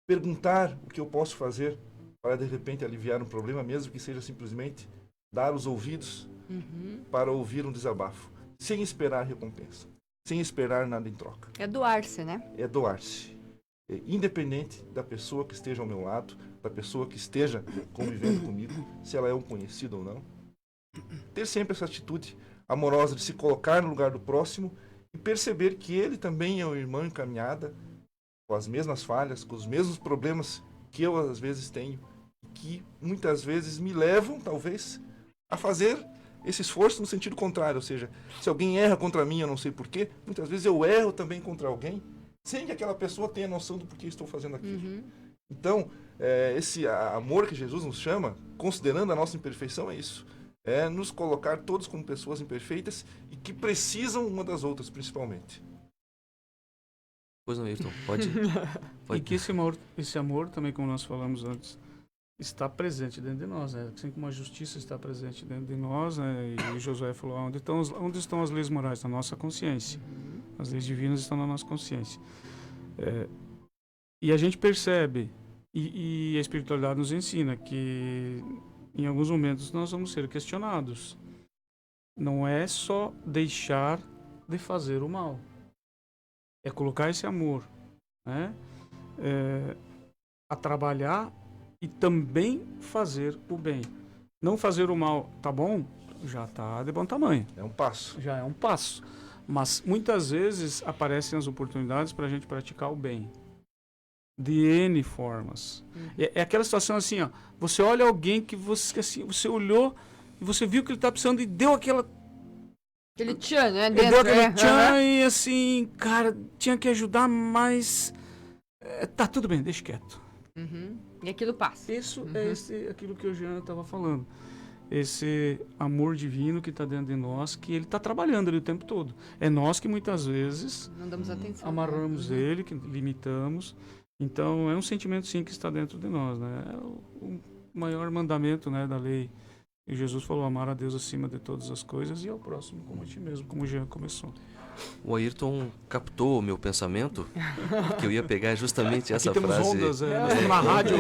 perguntar o que eu posso fazer para de repente aliviar um problema, mesmo que seja simplesmente dar os ouvidos para ouvir um desabafo, sem esperar recompensa, sem esperar nada em troca. É doar-se, né? É doar-se. Independente da pessoa que esteja ao meu lado, da pessoa que esteja convivendo comigo, se ela é um conhecido ou não. Ter sempre essa atitude amorosa de se colocar no lugar do próximo e perceber que ele também é um irmão em caminhada, com as mesmas falhas, com os mesmos problemas que eu às vezes tenho, que muitas vezes me levam, talvez, a fazer esse esforço no sentido contrário. Ou seja, se alguém erra contra mim, eu não sei porquê, muitas vezes eu erro também contra alguém, sem que aquela pessoa tenha noção do porquê estou fazendo aquilo. Então, esse amor que Jesus nos chama, considerando a nossa imperfeição, é isso. É nos colocar todos como pessoas imperfeitas e que precisam uma das outras, principalmente. Pois não, Ayrton, pode. E que esse amor também, como nós falamos antes, está presente dentro de nós, né? Assim como a justiça está presente dentro de nós, né? E Josué falou, onde estão as leis morais? Na nossa consciência. As leis divinas estão na nossa consciência. E a gente percebe, e a espiritualidade nos ensina, que em alguns momentos nós vamos ser questionados. Não é só deixar de fazer o mal. É colocar esse amor, né? A trabalhar e também fazer o bem. Não fazer o mal, tá bom? Já tá de bom tamanho. É um passo. Já é um passo. Mas muitas vezes aparecem as oportunidades para a gente praticar o bem. De N formas. É aquela situação assim, ó. Você olha alguém que você olhou e você viu que ele tá precisando e deu aquela... Aquele tchan, né? Ele deu aquele tchan e assim, cara, tinha que ajudar, mas... tá tudo bem, deixa quieto. E aquilo passa. Isso é aquilo que o Jean estava falando. Esse amor divino que está dentro de nós, que ele está trabalhando ali o tempo todo. É nós que muitas vezes Não damos atenção. amarramos ele, que limitamos. Então é um sentimento sim que está dentro de nós, né? É o maior mandamento, né, da lei. E Jesus falou, amar a Deus acima de todas as coisas e ao próximo como a ti mesmo, como o Jean começou. O Ayrton captou o meu pensamento, que eu ia pegar justamente essa aqui temos frase. Ondas, na rádio,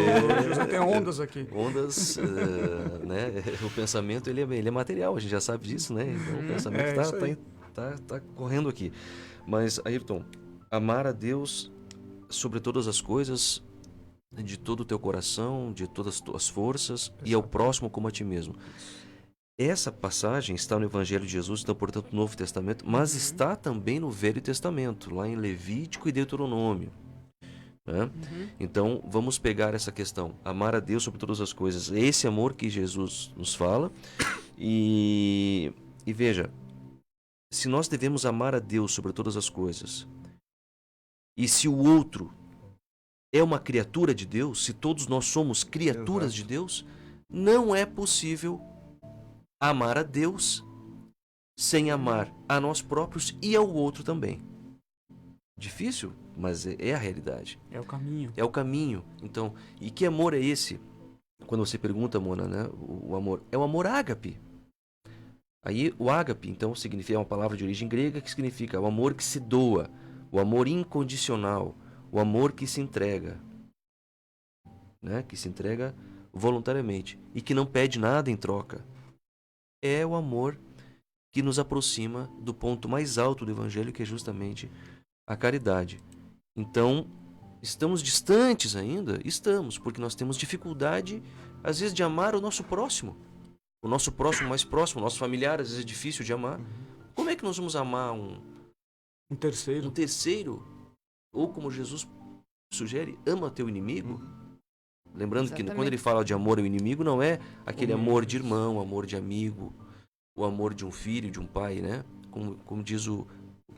já tem ondas aqui. Ondas, né? O pensamento ele é material, a gente já sabe disso, né? Então, o pensamento tá correndo aqui. Mas, Ayrton, amar a Deus sobre todas as coisas, de todo o teu coração, de todas as tuas forças, e ao próximo como a ti mesmo. Essa passagem está no Evangelho de Jesus, então, portanto, no Novo Testamento, mas está também no Velho Testamento, lá em Levítico e Deuteronômio. Né? Então, vamos pegar essa questão, amar a Deus sobre todas as coisas, esse amor que Jesus nos fala, e veja, se nós devemos amar a Deus sobre todas as coisas, e se o outro é uma criatura de Deus, se todos nós somos criaturas de Deus, não é possível amar a Deus sem amar a nós próprios e ao outro também. Difícil, mas é a realidade. É o caminho. É o caminho. Então, e que amor é esse? Quando você pergunta, Mona, né? O amor. É o amor ágape. Aí, o ágape, então, significa uma palavra de origem grega que significa o amor que se doa, o amor incondicional, o amor que se entrega. Né? Que se entrega voluntariamente e que não pede nada em troca. É o amor que nos aproxima do ponto mais alto do Evangelho, que é justamente a caridade. Então, estamos distantes ainda? Estamos, porque nós temos dificuldade, às vezes, de amar o nosso próximo. O nosso próximo mais próximo, o nosso familiar, às vezes é difícil de amar. Como é que nós vamos amar um terceiro? Um terceiro? Ou como Jesus sugere, ama teu inimigo? Lembrando que quando ele fala de amor ao inimigo, não é aquele amor de irmão, amor de amigo, o amor de um filho, de um pai, né? Como diz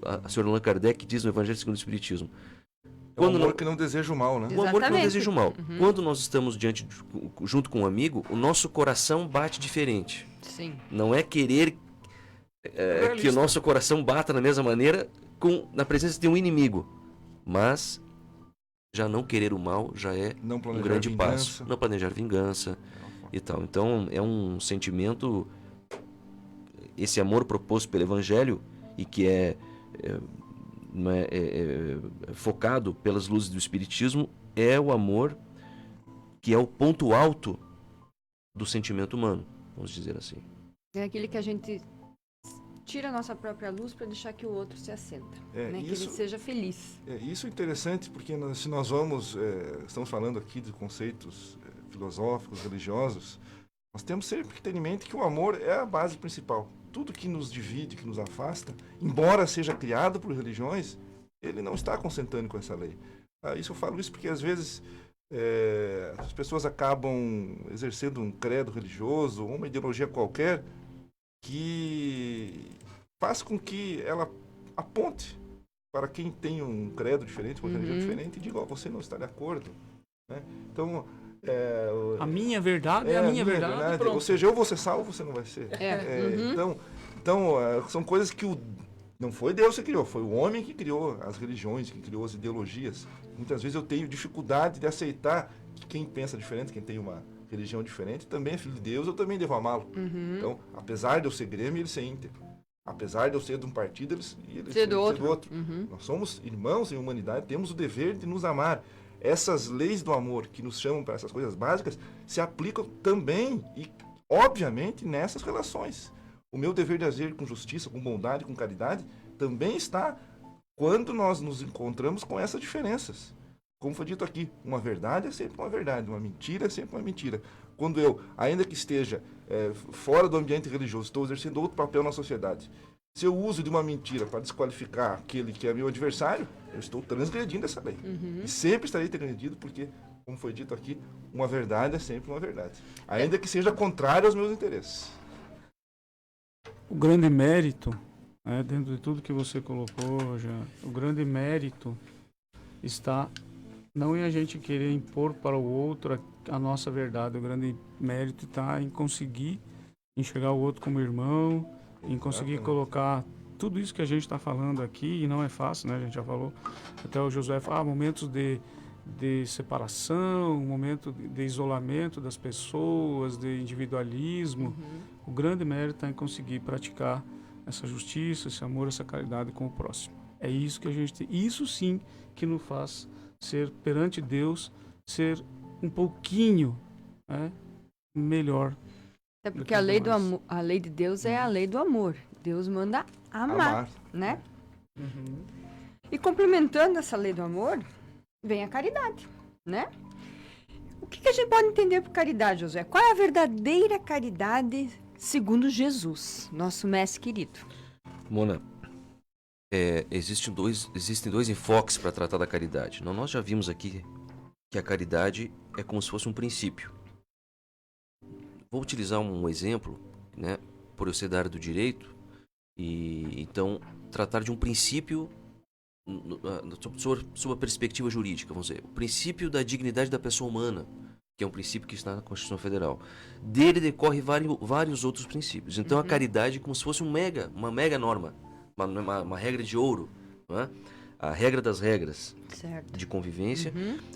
a senhora Allan Kardec, diz no Evangelho segundo o Espiritismo. É o amor que não deseja o mal, né? O amor que não deseja o mal. Quando nós estamos junto com um amigo, o nosso coração bate diferente. Sim. Não é querer que o nosso coração bata da mesma maneira na presença de um inimigo. Mas já não querer o mal já é um grande passo. Não planejar vingança. e tal. Então é um sentimento, esse amor proposto pelo Evangelho e que focado pelas luzes do Espiritismo, é o amor que é o ponto alto do sentimento humano, vamos dizer assim. É aquele que a gente tira a nossa própria luz para deixar que o outro se acenda, né? Que ele seja feliz. Isso é interessante, porque se nós estamos falando aqui de conceitos filosóficos, religiosos, nós temos sempre que ter em mente que o amor é a base principal. Tudo que nos divide, que nos afasta, embora seja criado por religiões, ele não está consentâneo com essa lei. Eu falo isso porque às vezes as pessoas acabam exercendo um credo religioso ou uma ideologia qualquer que faz com que ela aponte para quem tem um credo diferente, uma religião diferente, e diga, você não está de acordo. Né? Então, a minha verdade é a minha verdade. Ou seja, eu vou ser salvo, você não vai ser. Então, são coisas que não foi Deus que criou, foi o homem que criou as religiões, que criou as ideologias. Muitas vezes eu tenho dificuldade de aceitar que quem pensa diferente, quem tem uma religião diferente, também é filho de Deus, eu também devo amá-lo. Então, apesar de eu ser Grêmio, ele ser Inter. Apesar de eu ser de um partido, ele ser do outro. Nós somos irmãos em humanidade, temos o dever de nos amar. Essas leis do amor que nos chamam para essas coisas básicas se aplicam também e, obviamente, nessas relações. O meu dever de agir com justiça, com bondade, com caridade, também está quando nós nos encontramos com essas diferenças. Como foi dito aqui, uma verdade é sempre uma verdade, uma mentira é sempre uma mentira. Quando eu, ainda que esteja fora do ambiente religioso, estou exercendo outro papel na sociedade, se eu uso de uma mentira para desqualificar aquele que é meu adversário, eu estou transgredindo essa lei. E sempre estarei transgredindo porque, como foi dito aqui, uma verdade é sempre uma verdade. Ainda que seja contrário aos meus interesses. O grande mérito, dentro de tudo que você colocou, o grande mérito está não em a gente querer impor para o outro a nossa verdade. O grande mérito está em conseguir enxergar o outro como irmão, em conseguir colocar tudo isso que a gente está falando aqui, e não é fácil, né? A gente já falou, até o Josué fala, momentos de separação, momento de isolamento das pessoas, de individualismo. O grande mérito está em conseguir praticar essa justiça, esse amor, essa caridade com o próximo. É isso que a gente tem. Isso sim que nos faz ser perante Deus, ser um pouquinho melhor. É porque a lei de Deus é a lei do amor. Deus manda amar. Né? E complementando essa lei do amor, vem a caridade, né? O que a gente pode entender por caridade, José? Qual é a verdadeira caridade segundo Jesus, nosso mestre querido? Mona, existem dois enfoques para tratar da caridade. Nós já vimos aqui que a caridade é como se fosse um princípio. Vou utilizar um exemplo, né, por eu ser da área do direito, e então tratar de um princípio sob a perspectiva jurídica, vamos dizer, o princípio da dignidade da pessoa humana, que é um princípio que está na Constituição Federal. Dele decorre vários outros princípios. Então a caridade é como se fosse uma mega norma, uma regra de ouro, não é? A regra das regras de convivência.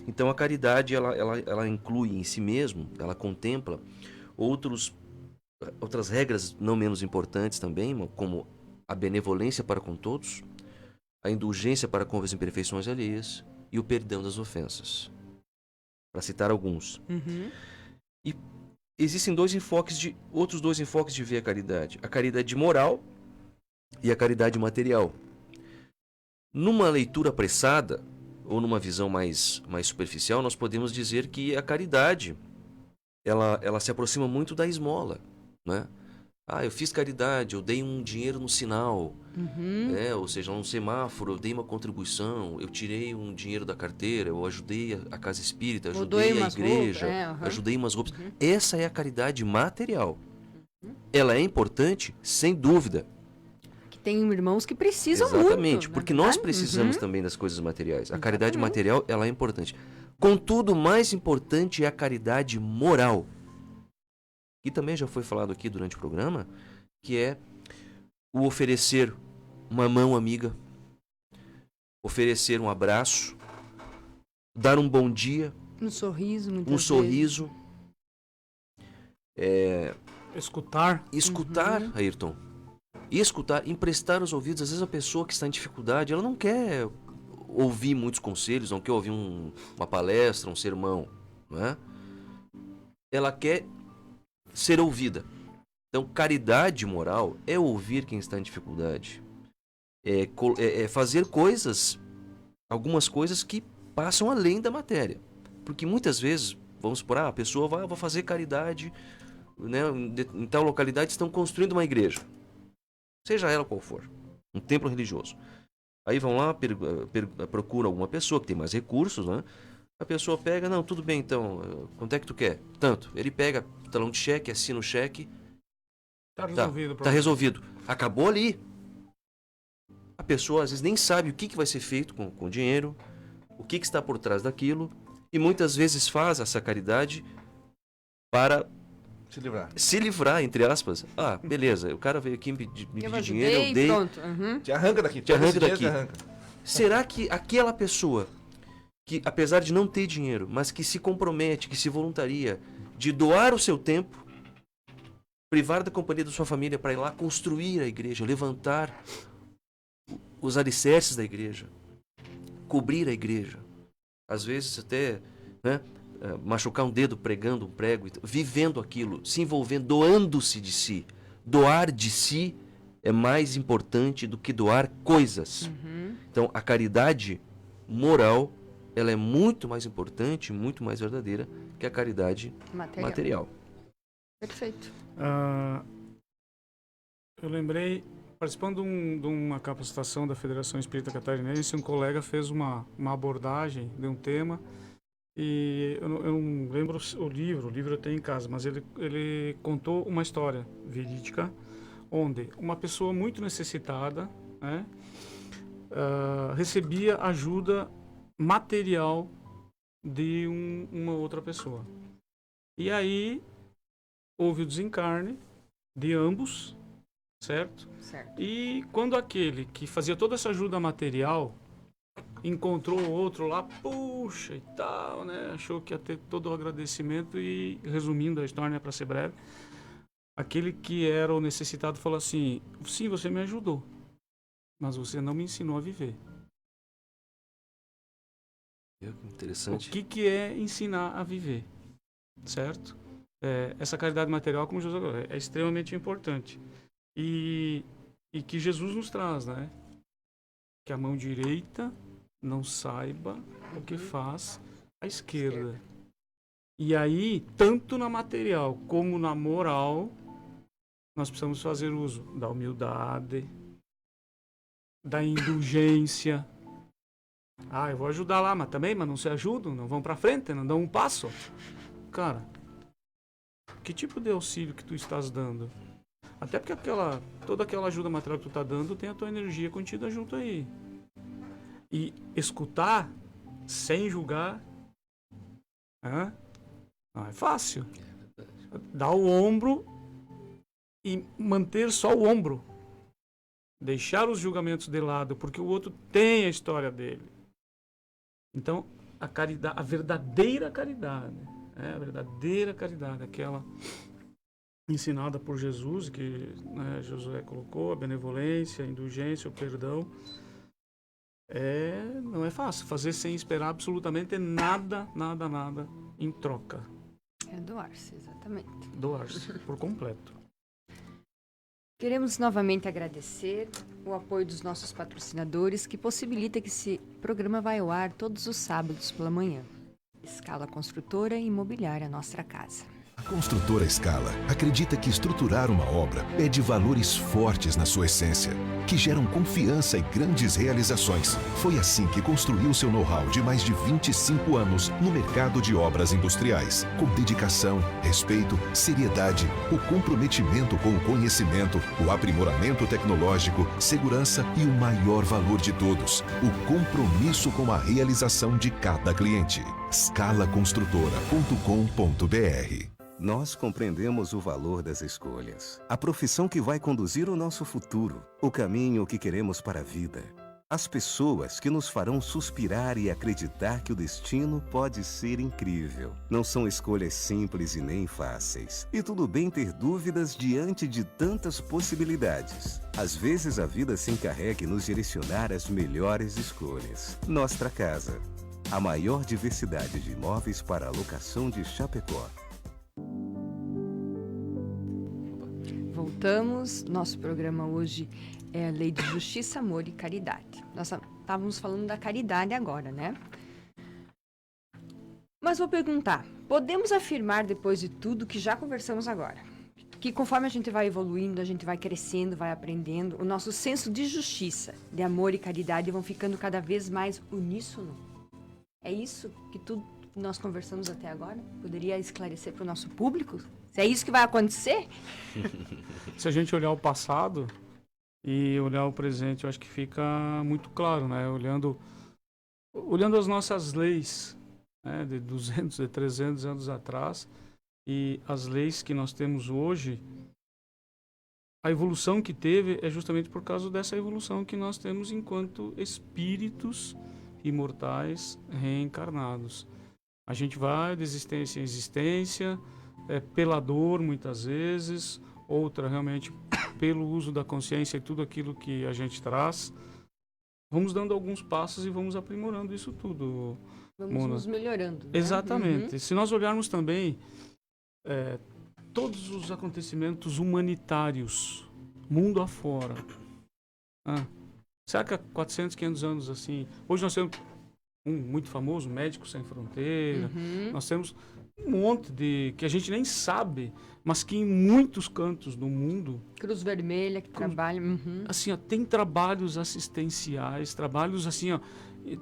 Então a caridade ela inclui em si mesmo, ela contempla outras regras não menos importantes também, como a benevolência para com todos, a indulgência para com as imperfeições alheias e o perdão das ofensas, para citar alguns. E existem outros dois enfoques de ver a caridade moral e a caridade material. Numa leitura apressada ou numa visão mais superficial, nós podemos dizer que a caridade ela se aproxima muito da esmola, né? Eu fiz caridade, eu dei um dinheiro no sinal, ou seja, num semáforo, eu dei uma contribuição, eu tirei um dinheiro da carteira, eu ajudei a casa espírita, ajudei a igreja, ajudei umas roupas. Essa é a caridade material. Ela é importante, sem dúvida. Que tem irmãos que precisam muito. Exatamente, porque nós precisamos também das coisas materiais. A caridade material, ela é importante. Contudo, mais importante é a caridade moral. E também já foi falado aqui durante o programa, que é o oferecer uma mão amiga, oferecer um abraço, dar um bom dia, um sorriso, sorriso. Escutar. Escutar, Ayrton. Escutar, emprestar os ouvidos. Às vezes a pessoa que está em dificuldade, ela não quer ouvir muitos conselhos, não quer ouvir uma palestra, um sermão, não é? Ela quer ser ouvida. Então, caridade moral é ouvir quem está em dificuldade. É fazer coisas, algumas coisas que passam além da matéria. Porque muitas vezes, vamos supor, a pessoa vai fazer caridade, né, em tal localidade estão construindo uma igreja. Seja ela qual for, um templo religioso. Aí vão lá, procuram alguma pessoa que tem mais recursos, né? A pessoa pega, não, tudo bem então, quanto é que tu quer? Tanto. Ele pega o talão de cheque, assina o cheque. Tá resolvido. Tá resolvido. Acabou ali. A pessoa às vezes nem sabe o que vai ser feito com o dinheiro, o que está por trás daquilo, e muitas vezes faz essa caridade para se livrar, entre aspas. Ah, beleza, o cara veio aqui me pedir dinheiro, eu dei. Pronto. Uhum. Te arranca daqui. Te arranca daqui. Arranca. Será que aquela pessoa que, apesar de não ter dinheiro, mas que se compromete, que se voluntaria de doar o seu tempo, privar da companhia da sua família para ir lá construir a igreja, levantar os alicerces da igreja, cobrir a igreja, às vezes até, né, machucar um dedo pregando um prego, vivendo aquilo, se envolvendo, doando-se de si. Doar de si é mais importante do que doar coisas. Então, a caridade moral, ela é muito mais importante, muito mais verdadeira que a caridade material. Perfeito. Eu lembrei, participando de uma capacitação da Federação Espírita Catarinense, um colega fez uma abordagem de um tema, e eu não lembro o livro eu tenho em casa, mas ele contou uma história verídica, onde uma pessoa muito necessitada, né, recebia ajuda material de uma outra pessoa. E aí houve o desencarne de ambos, certo? E quando aquele que fazia toda essa ajuda material encontrou o outro lá, puxa e tal, né? Achou que ia ter todo o agradecimento e, resumindo a história, né, para ser breve, aquele que era o necessitado falou assim: sim, você me ajudou, mas você não me ensinou a viver. Interessante. O que é ensinar a viver, certo? Essa caridade material, como Jesus falou, é extremamente importante. E que Jesus nos traz, né? Que a mão direita não saiba o que faz a esquerda. E aí, tanto na material como na moral, nós precisamos fazer uso da humildade, da indulgência. Ah, eu vou ajudar lá, mas não se ajudam, não vão para frente, não dão um passo. Cara, que tipo de auxílio que tu estás dando? Até porque toda aquela ajuda material que tu está dando tem a tua energia contida junto aí. E escutar sem julgar, não é fácil. Dar o ombro e manter só o ombro. Deixar os julgamentos de lado, porque o outro tem a história dele. Então, a caridade, a verdadeira caridade, aquela ensinada por Jesus, que, né, Josué colocou, a benevolência, a indulgência, o perdão, não é fácil fazer sem esperar absolutamente nada em troca. É doar-se, exatamente. Doar-se por completo. Queremos novamente agradecer o apoio dos nossos patrocinadores, que possibilita que esse programa vai ao ar todos os sábados pela manhã. Escala Construtora e Imobiliária Nossa Casa. A Construtora Scala acredita que estruturar uma obra pede valores fortes na sua essência, que geram confiança e grandes realizações. Foi assim que construiu seu know-how de mais de 25 anos no mercado de obras industriais, com dedicação, respeito, seriedade, o comprometimento com o conhecimento, o aprimoramento tecnológico, segurança e o maior valor de todos, o compromisso com a realização de cada cliente. scalaconstrutora.com.br. Nós compreendemos o valor das escolhas, a profissão que vai conduzir o nosso futuro, o caminho que queremos para a vida. As pessoas que nos farão suspirar e acreditar que o destino pode ser incrível. Não são escolhas simples e nem fáceis. E tudo bem ter dúvidas diante de tantas possibilidades. Às vezes a vida se encarrega em nos direcionar às melhores escolhas. Nostra Casa. A maior diversidade de imóveis para a locação de Chapecó. Voltamos. Nosso programa hoje é a Lei de Justiça, Amor e Caridade. Nós estávamos falando da caridade agora, né? Mas vou perguntar, podemos afirmar depois de tudo que já conversamos agora, que conforme a gente vai evoluindo, a gente vai crescendo, vai aprendendo, o nosso senso de justiça, de amor e caridade vão ficando cada vez mais uníssono? É isso que tudo que nós conversamos até agora? Poderia esclarecer para o nosso público? Se é isso que vai acontecer? Se a gente olhar o passado e olhar o presente, eu acho que fica muito claro, né? Olhando as nossas leis, né? De 200, de 300 anos atrás, e as leis que nós temos hoje, a evolução que teve é justamente por causa dessa evolução que nós temos enquanto espíritos imortais reencarnados. A gente vai de existência em existência, pela dor muitas vezes, outra realmente pelo uso da consciência e tudo aquilo que a gente traz. Vamos dando alguns passos e vamos aprimorando isso tudo. Vamos Mona. nos melhorando, né? Exatamente. Uhum. Se nós olharmos também todos os acontecimentos humanitários, mundo afora, será que há 400, 500 anos assim, hoje nós temos um muito famoso, Médicos Sem Fronteira, nós temos um monte de que a gente nem sabe, mas que em muitos cantos do mundo, Cruz Vermelha que trabalha. assim, ó, tem trabalhos assistenciais, trabalhos assim, ó,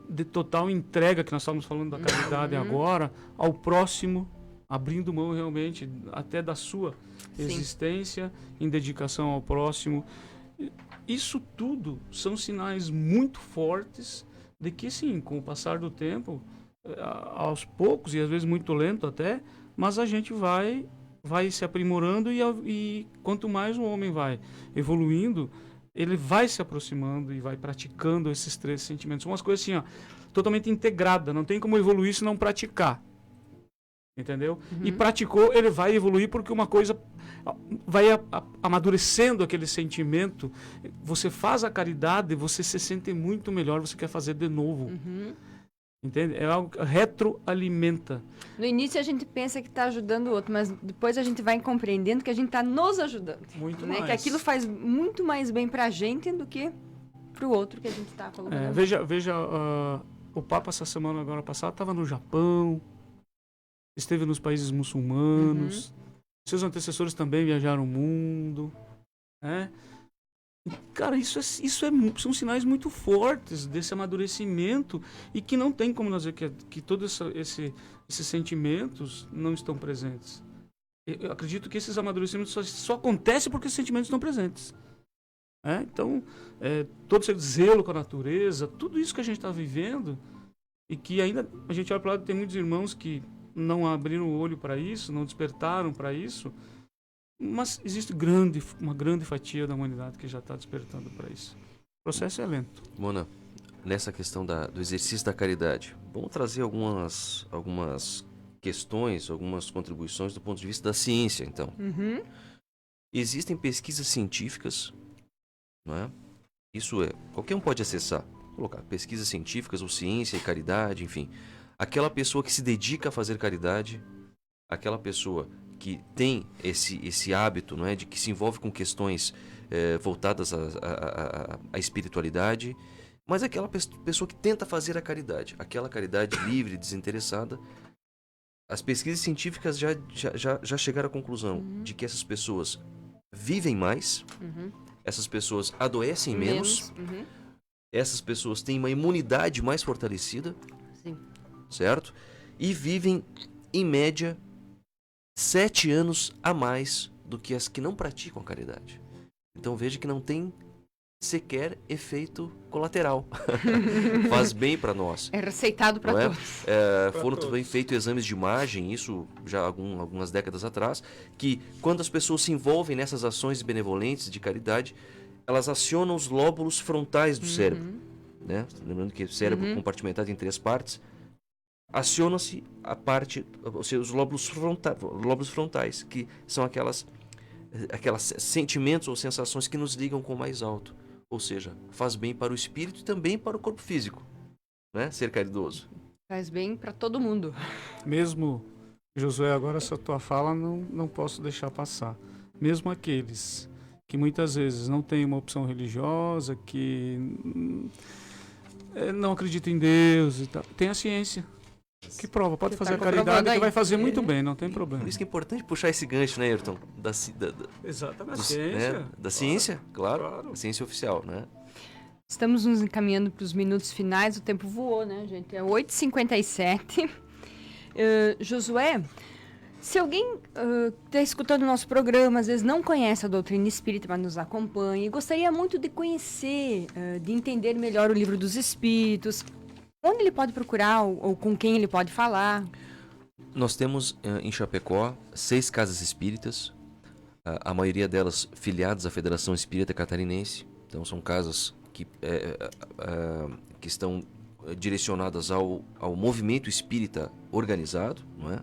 de total entrega, que nós estamos falando da caridade agora, ao próximo, abrindo mão realmente até da sua existência, em dedicação ao próximo. Isso tudo são sinais muito fortes de que, sim, com o passar do tempo, aos poucos, e às vezes muito lento até, mas a gente vai se aprimorando e quanto mais o homem vai evoluindo, ele vai se aproximando e vai praticando esses três sentimentos. São umas coisas assim, ó, totalmente integradas, não tem como evoluir se não praticar. Entendeu? E praticou, ele vai evoluir porque uma coisa vai amadurecendo aquele sentimento. Você faz a caridade, você se sente muito melhor, você quer fazer de novo. Entende? É algo que retroalimenta. No início a gente pensa que está ajudando o outro, mas depois a gente vai compreendendo que a gente está nos ajudando. Muito né? mais. Que aquilo faz muito mais bem para a gente do que para o outro que a gente está colocando. Veja o Papa essa semana agora passada estava no Japão, esteve nos países muçulmanos, seus antecessores também viajaram o mundo, né? Cara, são sinais muito fortes desse amadurecimento e que não tem como nós dizer que todos esses sentimentos não estão presentes. Eu acredito que esses amadurecimentos só acontecem porque esses sentimentos estão presentes. Então, todo esse zelo com a natureza, tudo isso que a gente está vivendo e que ainda a gente olha para o lado, tem muitos irmãos que não abriram o olho para isso, não despertaram para isso, mas existe uma grande fatia da humanidade que já está despertando para isso. O processo é lento. Mona, nessa questão do exercício da caridade, vamos trazer algumas questões, algumas contribuições do ponto de vista da ciência, então. Existem pesquisas científicas, não é? Isso qualquer um pode acessar, colocar pesquisas científicas ou ciência e caridade, enfim. Aquela pessoa que se dedica a fazer caridade, aquela pessoa que tem esse hábito, não é, de que se envolve com questões voltadas à espiritualidade, mas aquela pessoa que tenta fazer a caridade, aquela caridade livre, desinteressada. As pesquisas científicas já chegaram à conclusão de que essas pessoas vivem mais, essas pessoas adoecem menos, essas pessoas têm uma imunidade mais fortalecida, certo? E vivem, em média, 7 anos a mais do que as que não praticam a caridade. Então veja que não tem sequer efeito colateral. Faz bem para nós. É receitado para todos. Foram também feitos exames de imagem, isso já algumas décadas atrás, que quando as pessoas se envolvem nessas ações benevolentes de caridade, elas acionam os lóbulos frontais do cérebro. né? Lembrando que o cérebro é compartimentado em 3 partes. Acionam-se a parte, os lóbulos frontais, que são aquelas sentimentos ou sensações que nos ligam com o mais alto. Ou seja, faz bem para o espírito e também para o corpo físico, né? Ser caridoso. Faz bem para todo mundo. Mesmo, Josué, agora essa tua fala não posso deixar passar. Mesmo aqueles que muitas vezes não têm uma opção religiosa, que não acreditam em Deus e tal, tem a ciência que prova, pode fazer a caridade que vai fazer muito bem, não tem problema. Por isso que é importante puxar esse gancho, né, Ayrton? Exatamente. Ciência. Da ciência, claro. A ciência oficial, né? Estamos nos encaminhando para os minutos finais, o tempo voou, né, gente? É 8h57. Josué, se alguém está escutando o nosso programa, às vezes não conhece a doutrina espírita, mas nos acompanha, e gostaria muito de conhecer, de entender melhor o Livro dos Espíritos, onde ele pode procurar ou com quem ele pode falar? Nós temos em Chapecó 6 casas espíritas, a maioria delas filiadas à Federação Espírita Catarinense. Então são casas que estão direcionadas ao movimento espírita organizado, não é?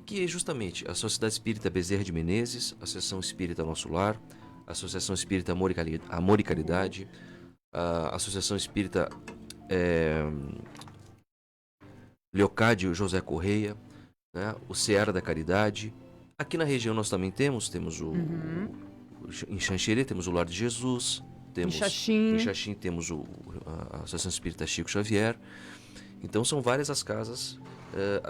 Que é justamente a Sociedade Espírita Bezerra de Menezes, a Associação Espírita Nosso Lar, a Associação Espírita Amor e Caridade, a Associação Espírita Leocádio José Correia, né? O Seara da Caridade. Aqui na região nós também temos em Xanxerê temos o Lar de Jesus, temos em Xaxim temos a Associação Espírita Chico Xavier. Então são várias as casas,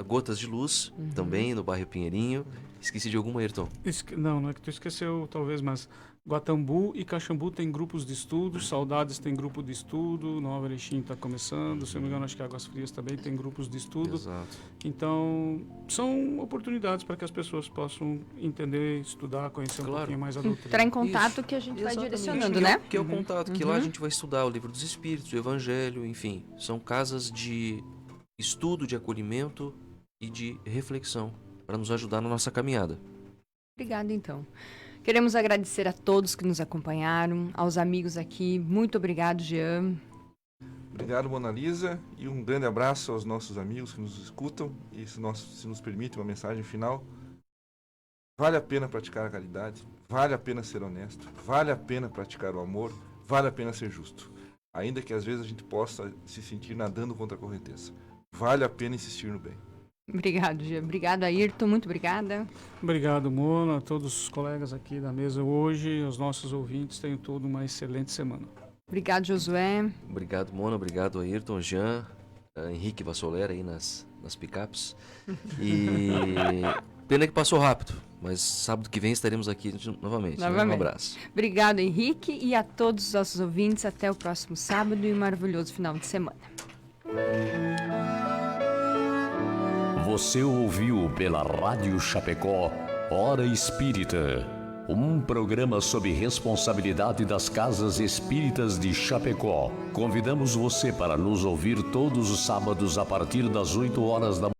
Gotas de Luz também no bairro Pinheirinho. Esqueci de alguma, Ayrton? Não é que tu esqueceu talvez, mas Guatambu e Caxambu tem grupos de estudo, Saudades tem grupo de estudo, Nova Erechim está começando, se eu não me engano acho que Águas Frias também tem grupos de estudo. Exato. Então são oportunidades para que as pessoas possam entender, estudar, conhecer um pouquinho mais a doutrina. Entrar em contato que a gente vai direcionando, né? Que é o contato, que lá a gente vai estudar o Livro dos Espíritos, o Evangelho, enfim. São casas de estudo, de acolhimento e de reflexão para nos ajudar na nossa caminhada. Obrigada, então. Queremos agradecer a todos que nos acompanharam, aos amigos aqui. Muito obrigado, Jean. Obrigado, Mona Lisa, e um grande abraço aos nossos amigos que nos escutam. E se nos permite uma mensagem final, vale a pena praticar a caridade, vale a pena ser honesto, vale a pena praticar o amor, vale a pena ser justo. Ainda que às vezes a gente possa se sentir nadando contra a correnteza. Vale a pena insistir no bem. Obrigado, Jean. Obrigado, Ayrton. Muito obrigada. Obrigado, Mona, a todos os colegas aqui da mesa hoje, aos nossos ouvintes. Tenham todos uma excelente semana. Obrigado, Josué. Obrigado, Mona. Obrigado, Ayrton, Jean, Henrique Vassolera aí nas picapes. E pena que passou rápido, mas sábado que vem estaremos aqui novamente. Um abraço. Obrigado, Henrique, e a todos os nossos ouvintes. Até o próximo sábado e um maravilhoso final de semana. Você ouviu pela Rádio Chapecó Hora Espírita, um programa sob responsabilidade das Casas Espíritas de Chapecó. Convidamos você para nos ouvir todos os sábados a partir das 8 horas da manhã.